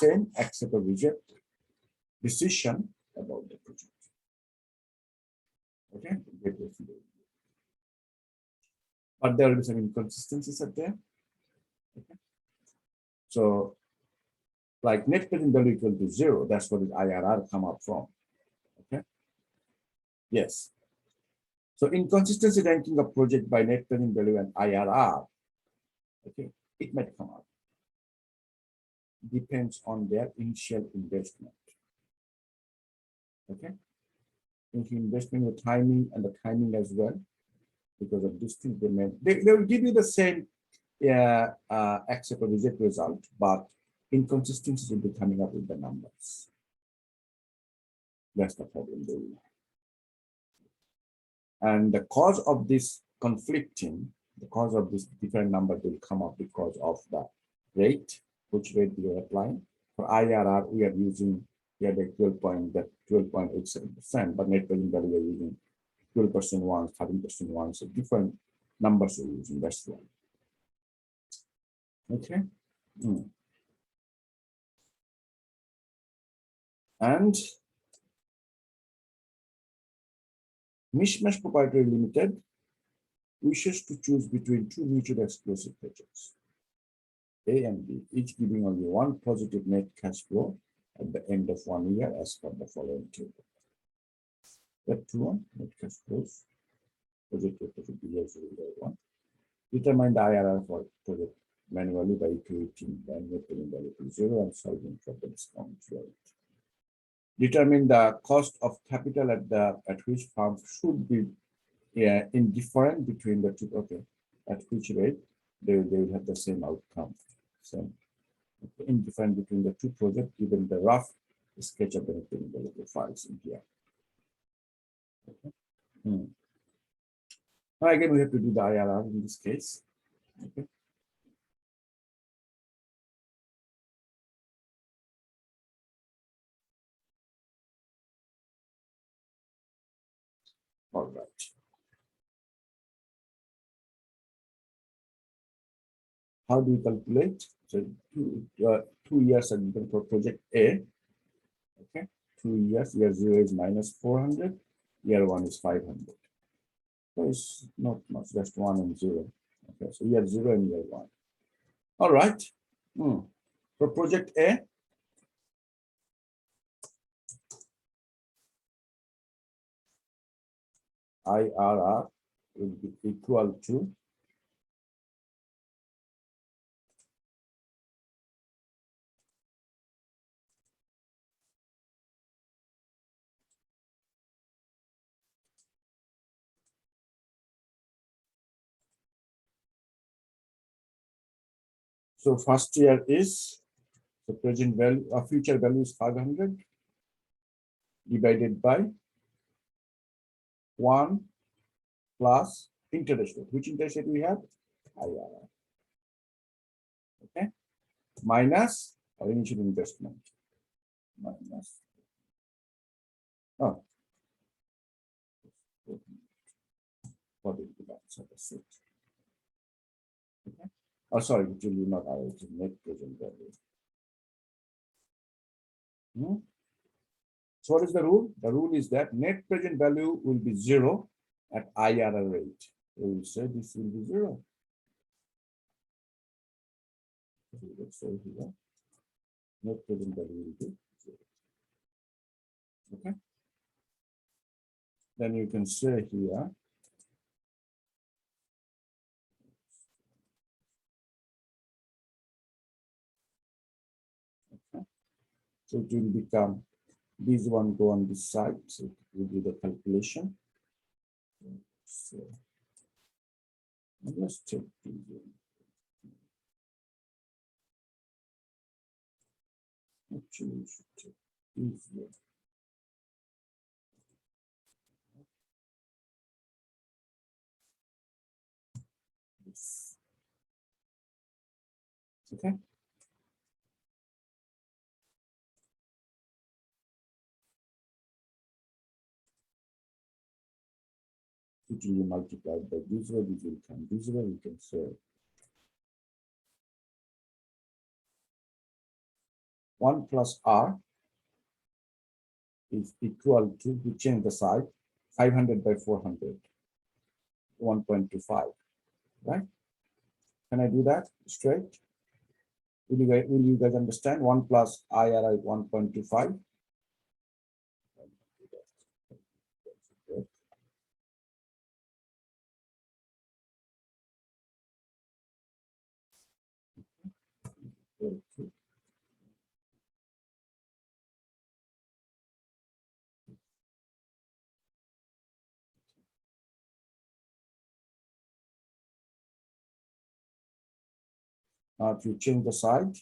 same accept or reject decision about the project. Okay, but there will be some inconsistencies at there. Okay. So, like net present value equal to 0, that's what the IRR come up from. Okay. Yes. So inconsistency ranking of project by net present value and IRR, okay, it might come up. Depends on their initial investment. Okay. If you invest in the timing and the timing as well, because of this thing, they will give you the same accept or reject result, but inconsistencies will be coming up with the numbers. That's the problem they will have. And the cause of this conflicting, the cause of this different number will come up because of the rate, which rate we are applying. For IRR, we are using the 12.87%, but net present value we are using 12% once, 13% once, so different numbers we're using. That's why. Okay. And Mishmash Proprietary Limited wishes to choose between two mutually exclusive projects, A and B, each giving only one positive net cash flow at the end of 1 year as per the following table. Step 2, net cash flows. Project B01. Determine the IRR for project manually by equating the net present value to 0 and solving for the discount rate. Determine the cost of capital at which firms should be indifferent between the two. Okay, at which rate they will have the same outcome. Same indifferent between the two projects, given the rough sketch of the files in here. Okay. Now again, we have to do the IRR in this case. Okay. All right. How do you calculate? So 2 years are given for project A. Okay, 2 years. Year 0 is -400. Year 1 is 500. So it's not much, just 1 and 0. Okay, so year 0 and year 1. All right. For project A, IRR will be equal to so first year is the present value, future value is 500 divided by 1 plus interest rate. Which interest rate we have? IRR. Okay. Minus our initial investment. Minus. Oh. What is the answer? Okay. Oh, sorry, it will be not IRR, it's net present value. So what is the rule? The rule is that net present value will be 0 at IRR rate. We will say this will be 0. Let's say here, net present value will be 0. Okay. Then you can say here, okay. So it will become this one go on this side, so we do the calculation. So let's check this. Actually, we should check this one. This. Okay. It will be multiplied by this way, this will come this way, we can say 1 plus R is equal to, we change the side, 500 by 400, 1.25, right? Can I do that straight? Will you guys understand? 1 plus IRI 1.25. Now, if you change the side,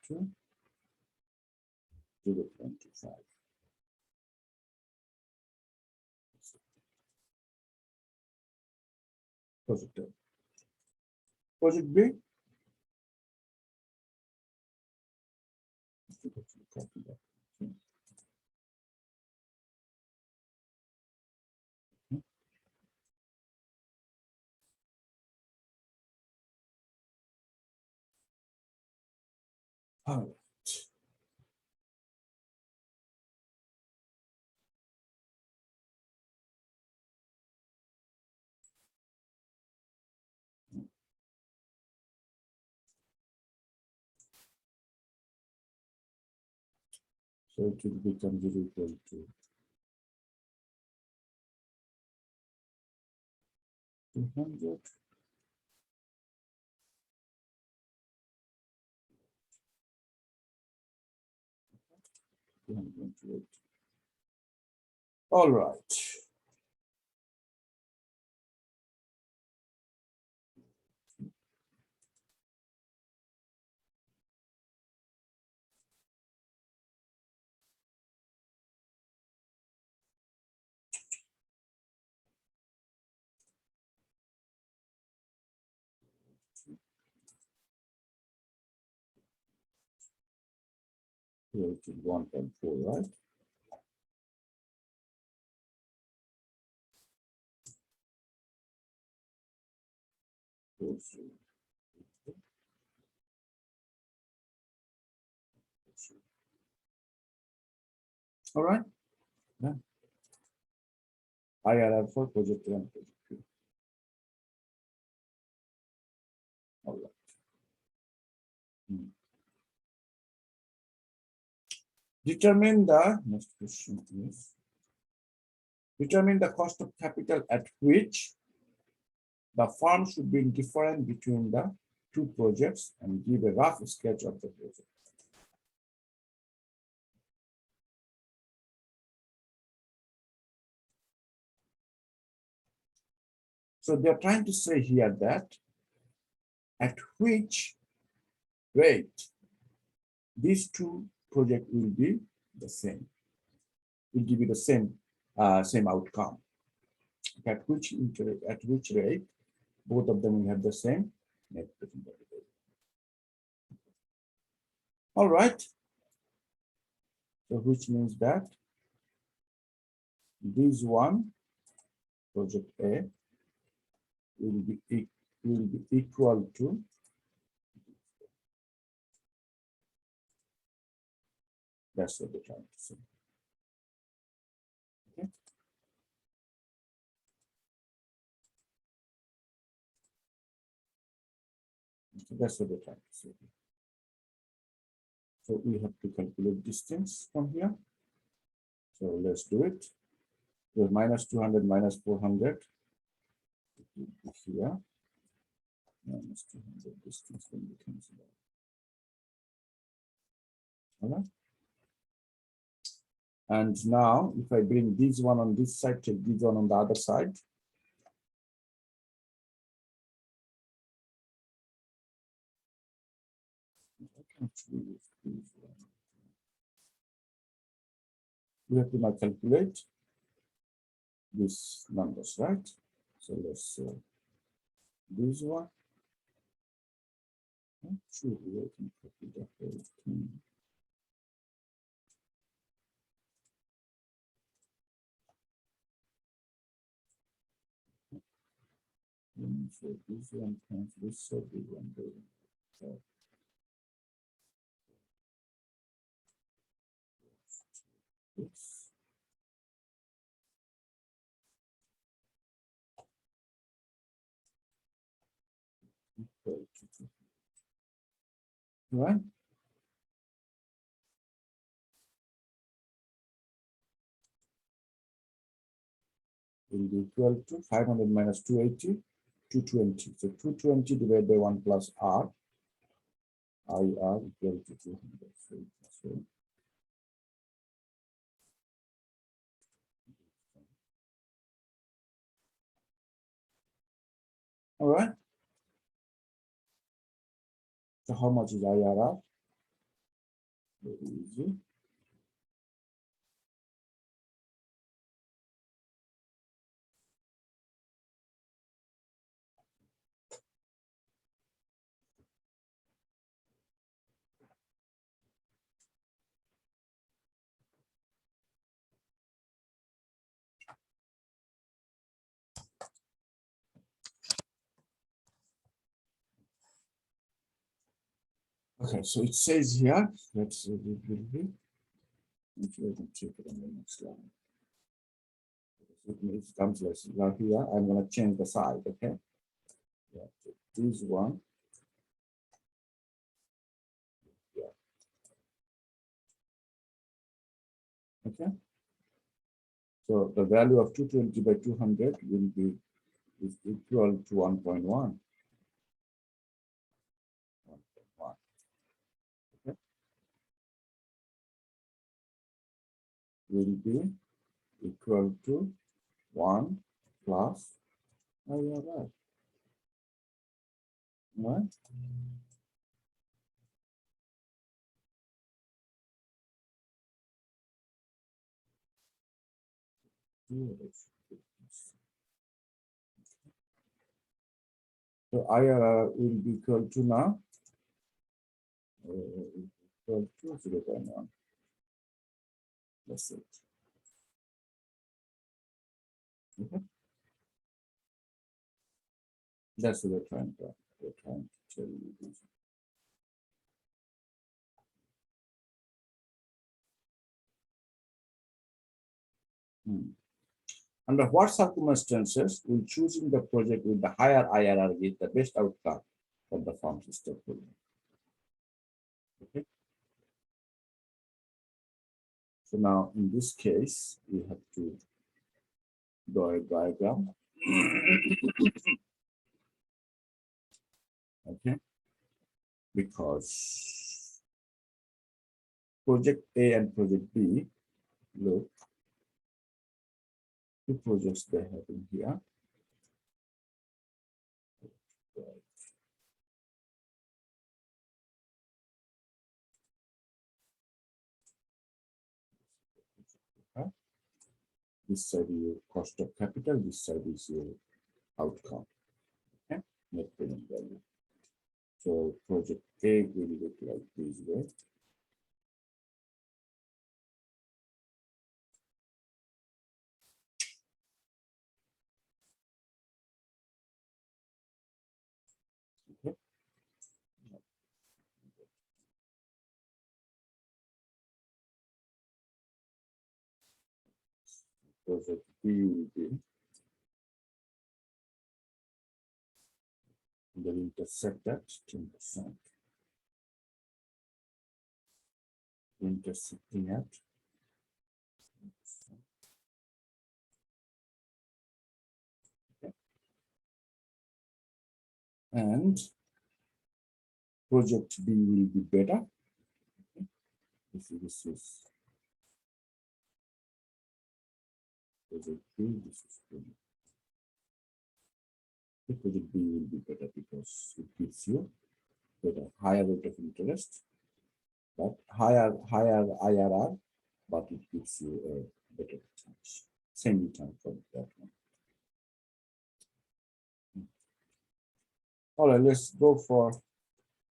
to 0.25. Positive. Project B. All right. So it will become 0 equal to 200. All right. Here it is 1.4, right? All right. Yeah. IRR for project 1, project 2. All right. Determine the next question is determine the cost of capital at which the firm should be indifferent between the two projects and give a rough sketch of the project. So they're trying to say here that at which rate these two projects will be the same, will give you the same outcome. At which rate both of them will have the same net present value. All right. So which means that this one project A will be equal to that's what they're trying to say. Okay. So that's what they're trying to say. So we have to calculate distance from here. So let's do it. So minus 200 minus 400 here. Minus 200 distance when we cancel that. All right. And now if I bring this one on this side, take this one on the other side. We have to now calculate these numbers, right? So let's this one. Actually, I can copy the whole thing. So this one times this, so this one goes. So this. Right? Will be equal to 500 minus 280, 220. So 220 divided by 1 plus R, IR equal to 200. So all right. So how much is IRR? Very easy. Okay, so it says here, let's see, it will be. Okay, I can check it on the next line. It comes less. Now here, I'm going to change the side, okay? Yeah, so this one. Yeah. Okay. So the value of 220 by 200 will be is equal to 1.1. 1.1. Okay. Will be equal to 1 plus IRR. Right? So IRR will be equal to now equal to 0.1. That's it. Okay. That's what we're trying to tell you. Under what circumstances will choosing the project with the higher IRR get the best outcome for the farm system? Okay. So now in this case, we have to draw a diagram. Okay. Because project A and project B, look, two projects they have in here. This side is your cost of capital, this side is your outcome. Okay, net present value. So project A will look like this way. Okay. Project B will be the intercept at 10%. Intersecting at 10%. Okay. And project B will be better. Okay. This is project B, this is project. The project B will be better because it gives you better higher rate of interest, but higher IRR, but it gives you a better returns, same return for that one. All right, let's go for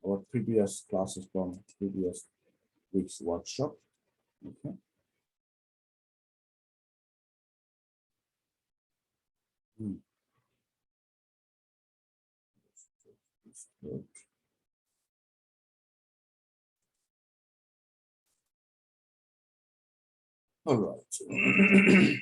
our previous classes from previous week's workshop. Okay. All right.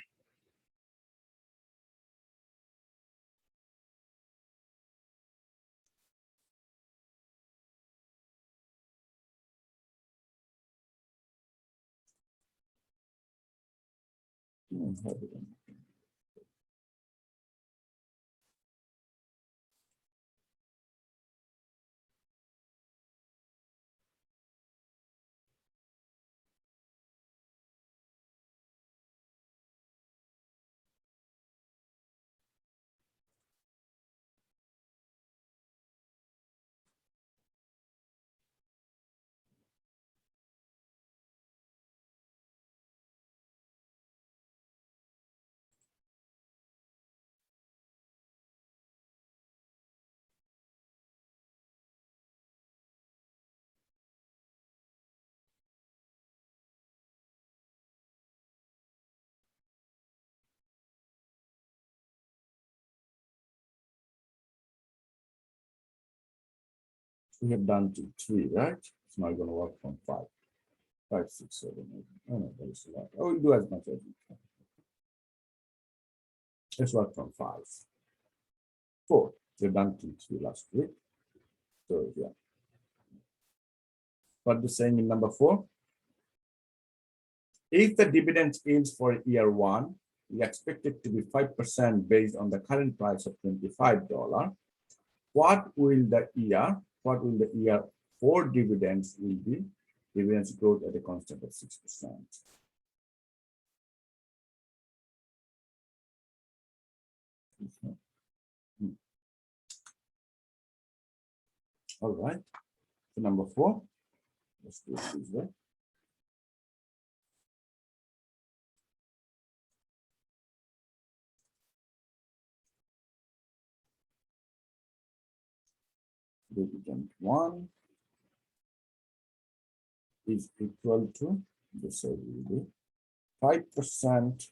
We have done to 3, right? It's not going to work from 5. 5, 6, 7, 8. Oh, no, that is a lot. Oh, you do as much as you can. Let's work from 5. 4. We've done to 3 last week. So, yeah. What is saying in number 4? If the dividend yields for year 1, we expect it to be 5% based on the current price of $25. What will the year 4 dividends will be? Dividends growth at a constant of 6%. All right. So number 4, let's do it this way. Dividend 1 is equal to, this will be 5%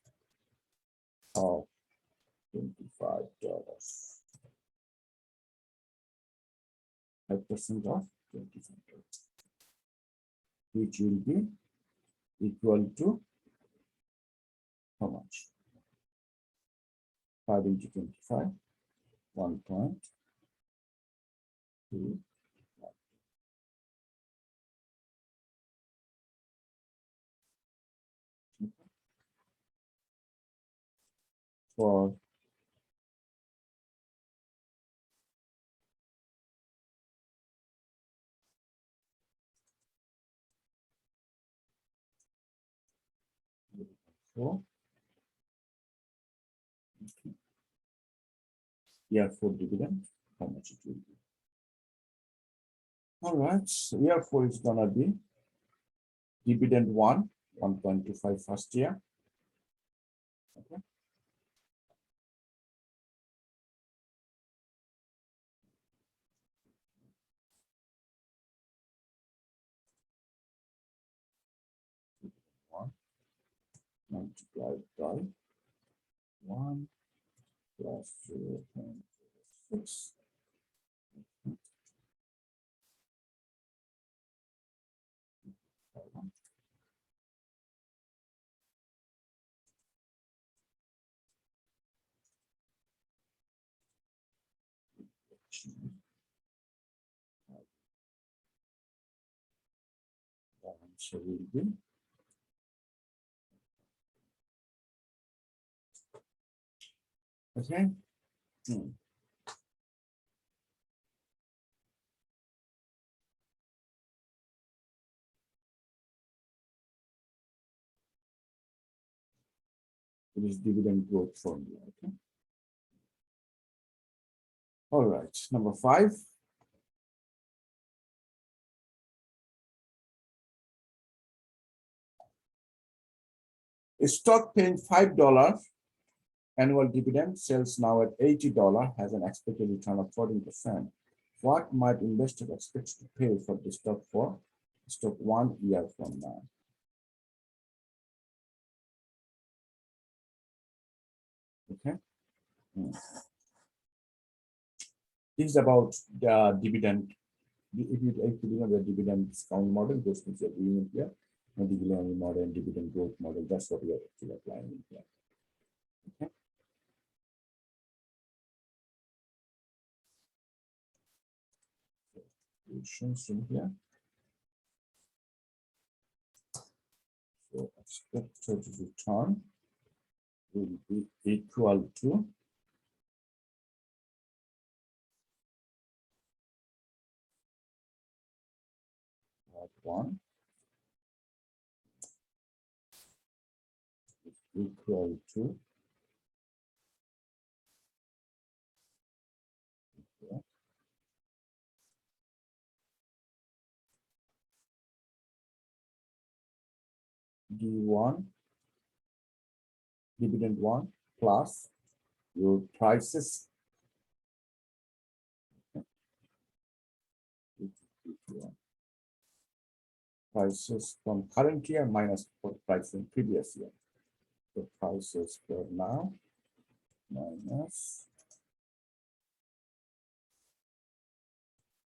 of $25. 5% of $25, which will be equal to how much? 5 into 25, 1.2. For year 4 dividend, how much it will be? All right, so year 4 is gonna be dividend 1.25 first year. Okay. One multiplied by 1 plus 0.6. So will be okay. It is dividend growth formula. Okay. All right, number 5. A stock paying $5 annual dividend sells now at $80, has an expected return of 14%. What might investors expect to pay for the stock for stock 1 year from now? Okay. This is about the dividend. If you know the dividend discount model, those things are doing it here. Modigliani model and dividend growth model. That's what we are actually applying here. Okay. Solutions in here. So expected return will be equal to one equal to D1 dividend 1 plus your prices from current year minus for price in previous year. The prices for now minus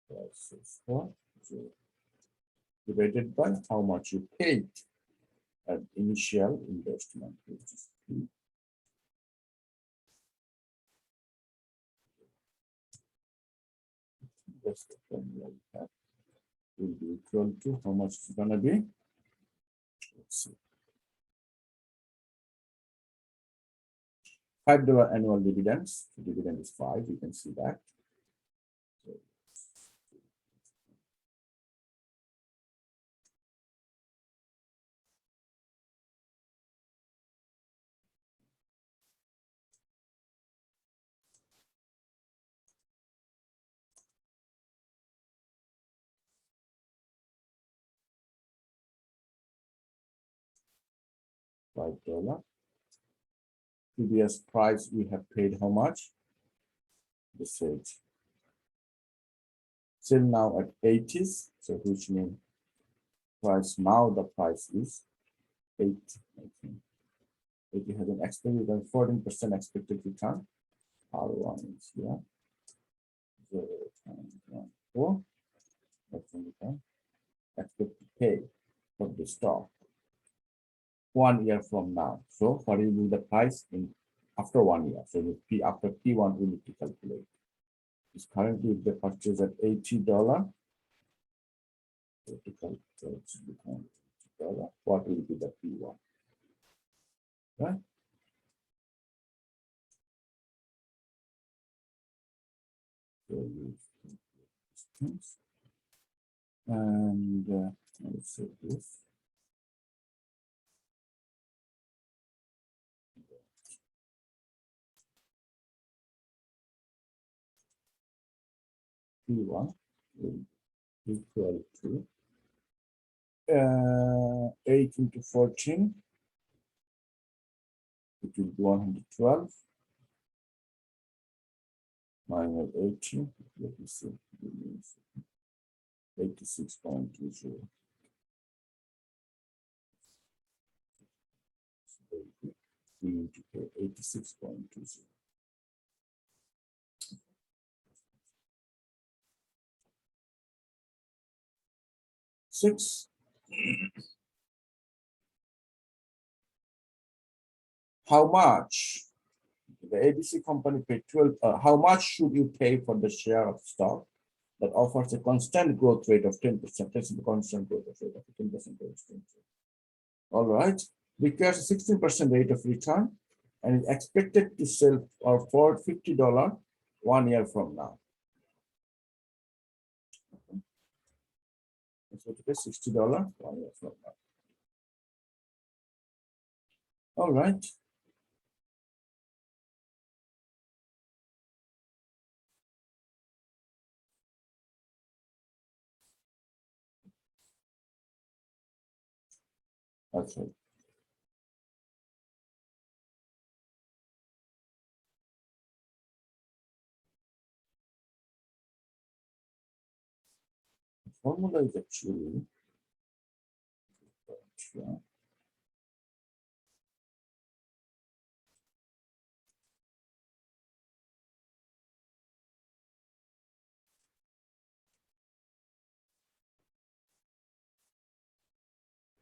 prices for 0 divided by how much you paid at initial investment, which is 3. That's the formula we have. Will be equal to how much it's gonna be. Let's see. $5 annual dividends. The dividend is 5. You can see that. So, $5. Previous price we have paid how much? The sales. Still now at 80s, so which means price now the price is 8. I think 80 has an expected 14% expected return. R1 is here. 0.14. That's the return. Expect to pay for the stock 1 year from now. So what will be the price in after 1 year? So the P after P1 we need to calculate. It's currently if they purchase at $80. What will be the P1? Right? So and let's say this. P1 will equal to 8 into 14, it will be 112 minus 80. Let me see. 86.20. We need to pay 86.20. Six. How much the ABC company paid 12? How much should you pay for the share of stock that offers a constant growth rate of 10%? That's the constant growth rate of 10%. All right, because 16% rate of return and is expected to sell for $50 1 year from now. So it is $60 1 year from now. All right. That's right. The formula is actually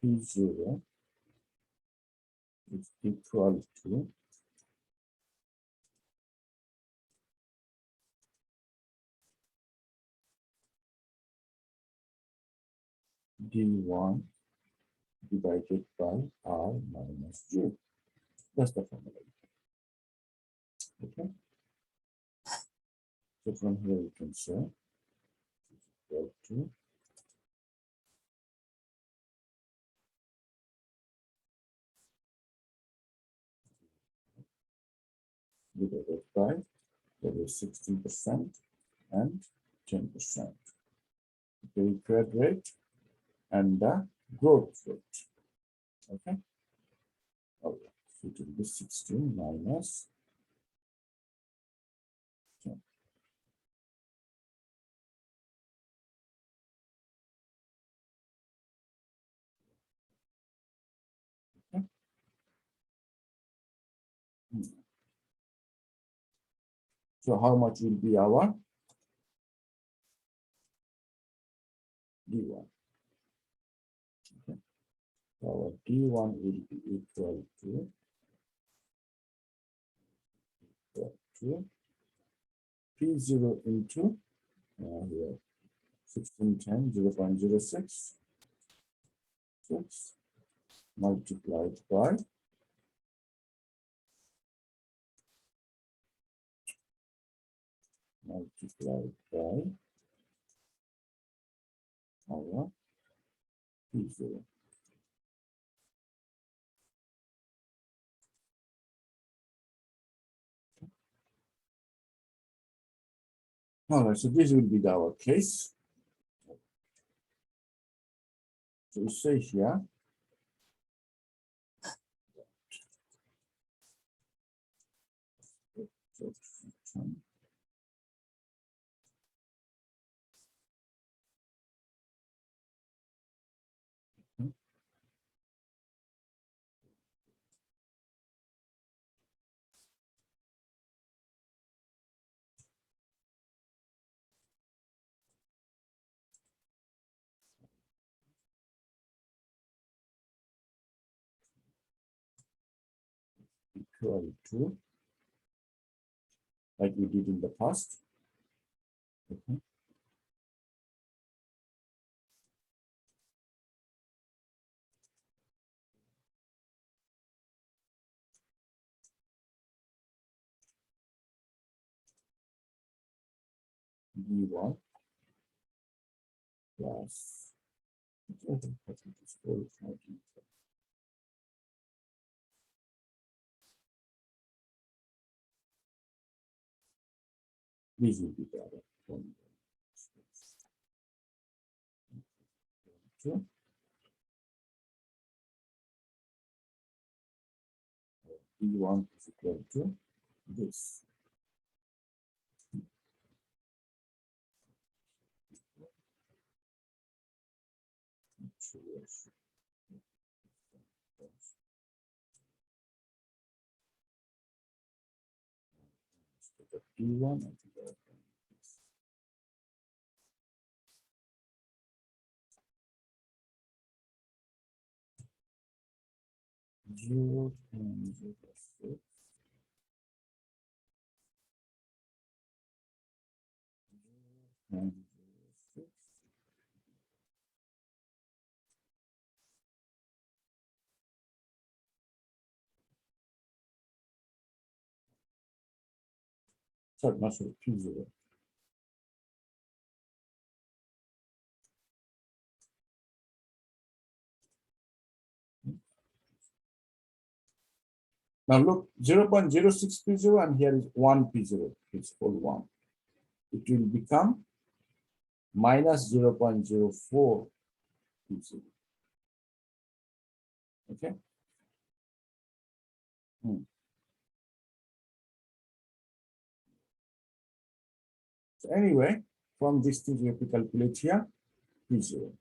P0 is equal to D1 divided by R minus J. That's the formula. Okay. So from here you can say equal to divided by that is 16% and 10%. The required rate and the growth rate. Okay. All right. So it will be 16 minus 10. Okay. So how much will be our D1? Okay. So our D1 will be equal to P0 into here 1610 0.06 multiplied by our P0. All right, so this will be our case. So we say here equal to, like we did in the past. Okay. D1 plus this will be better. D1 is equal to this. D1 and zero and 0.06 and 0.06. Sorry, not sorry, P0. Now look, 0.06 P0 and here is 1 P0, it's full 1. It will become minus 0.04 P0. Okay. So anyway, from these things we have to calculate here P0.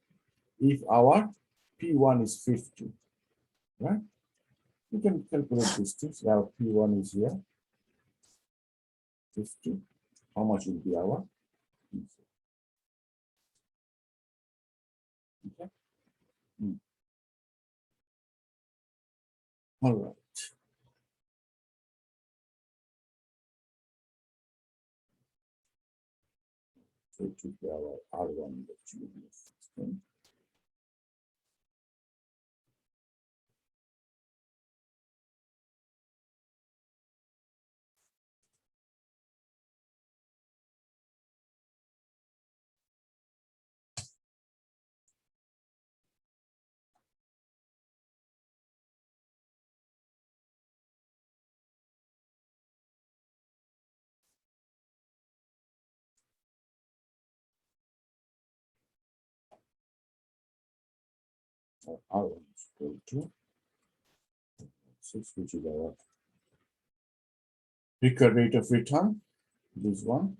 If our P1 is 50, right? You can calculate these things. Our P1 is here 50. How much will be our P0? Okay. All right. So it should be our R1 system. R1 is equal to 6, which is our record rate of return. This one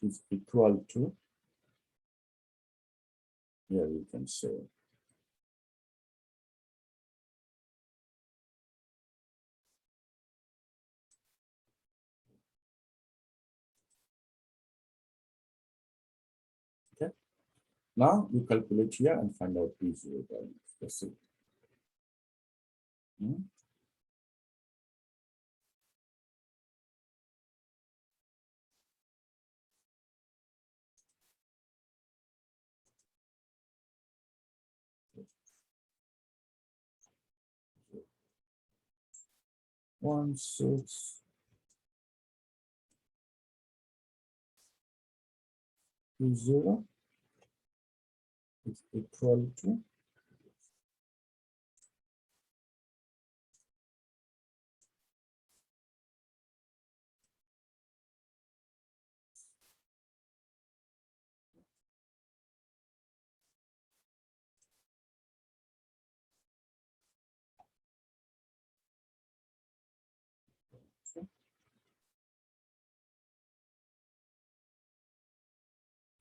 is equal to, here we can say, okay. Now you calculate here and find out P0 values. That's it. Hmm? One, 6, 2, 0 is equal to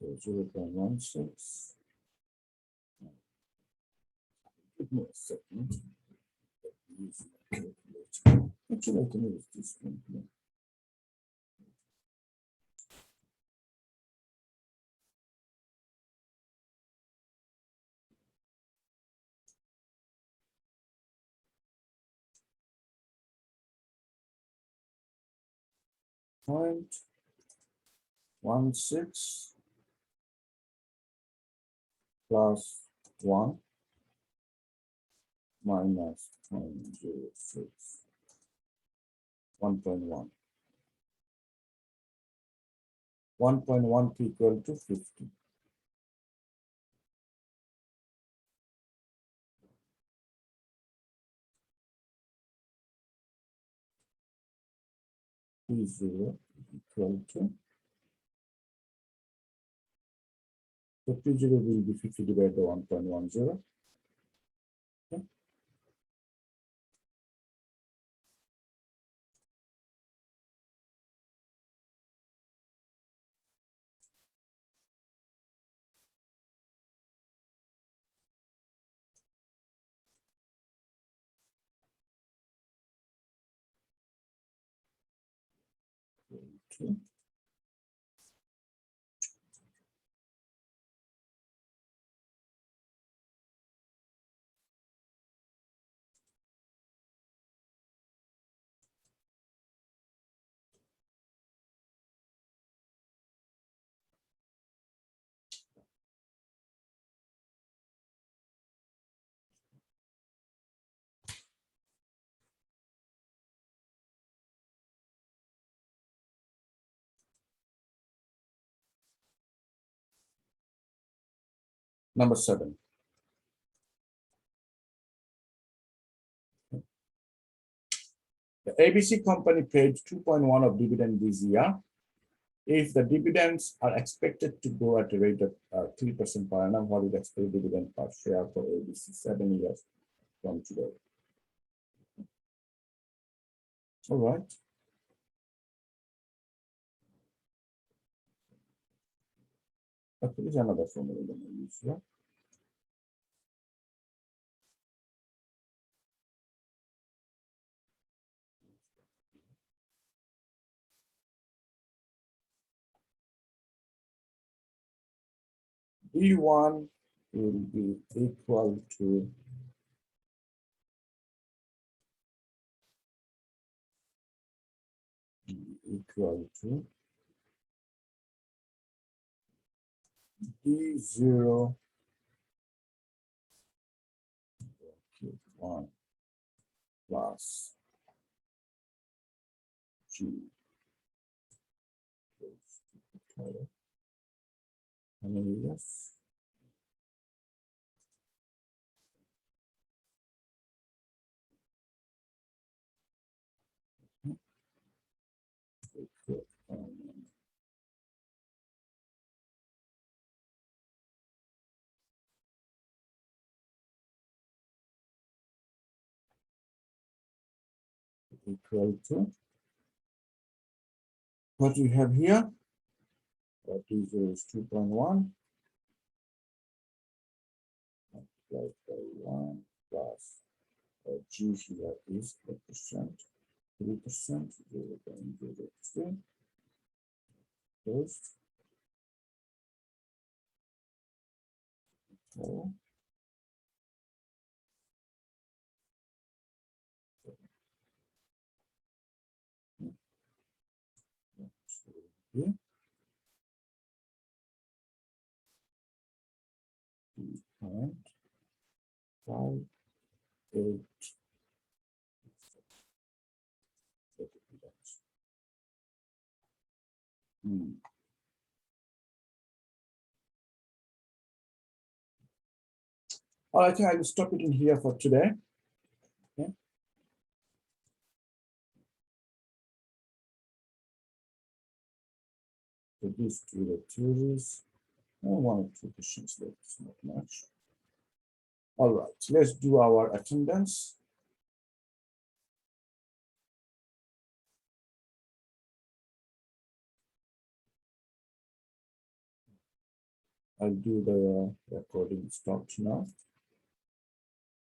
0.16. Give me a second. Use my calculator. Actually, I can use this one here. Point 16 plus 1 minus 0.06, 1.1. 1.1 equal to 50. P0 equal to, so P0 will be 50 divided by 1.10. Okay. Okay. Number 7. The ABC company paid 2.1 of dividend this year. If the dividends are expected to go at a rate of 3% per annum, what is the expected dividend per share for ABC 7 years from today? All right. Okay, this is another formula that I use here. B1 will be equal to equal to D0 cube 1 plus G. How many years? Equal to what we have here. T0 is 2.1 multiplied by 1 plus G here is 8%, 3%, 0.03. Closed. So, here. 2.58. All right, I think I will stop it in here for today. Okay. So these two the theories. One or two questions left, it's not much. All right, let's do our attendance. I'll do the recording start now.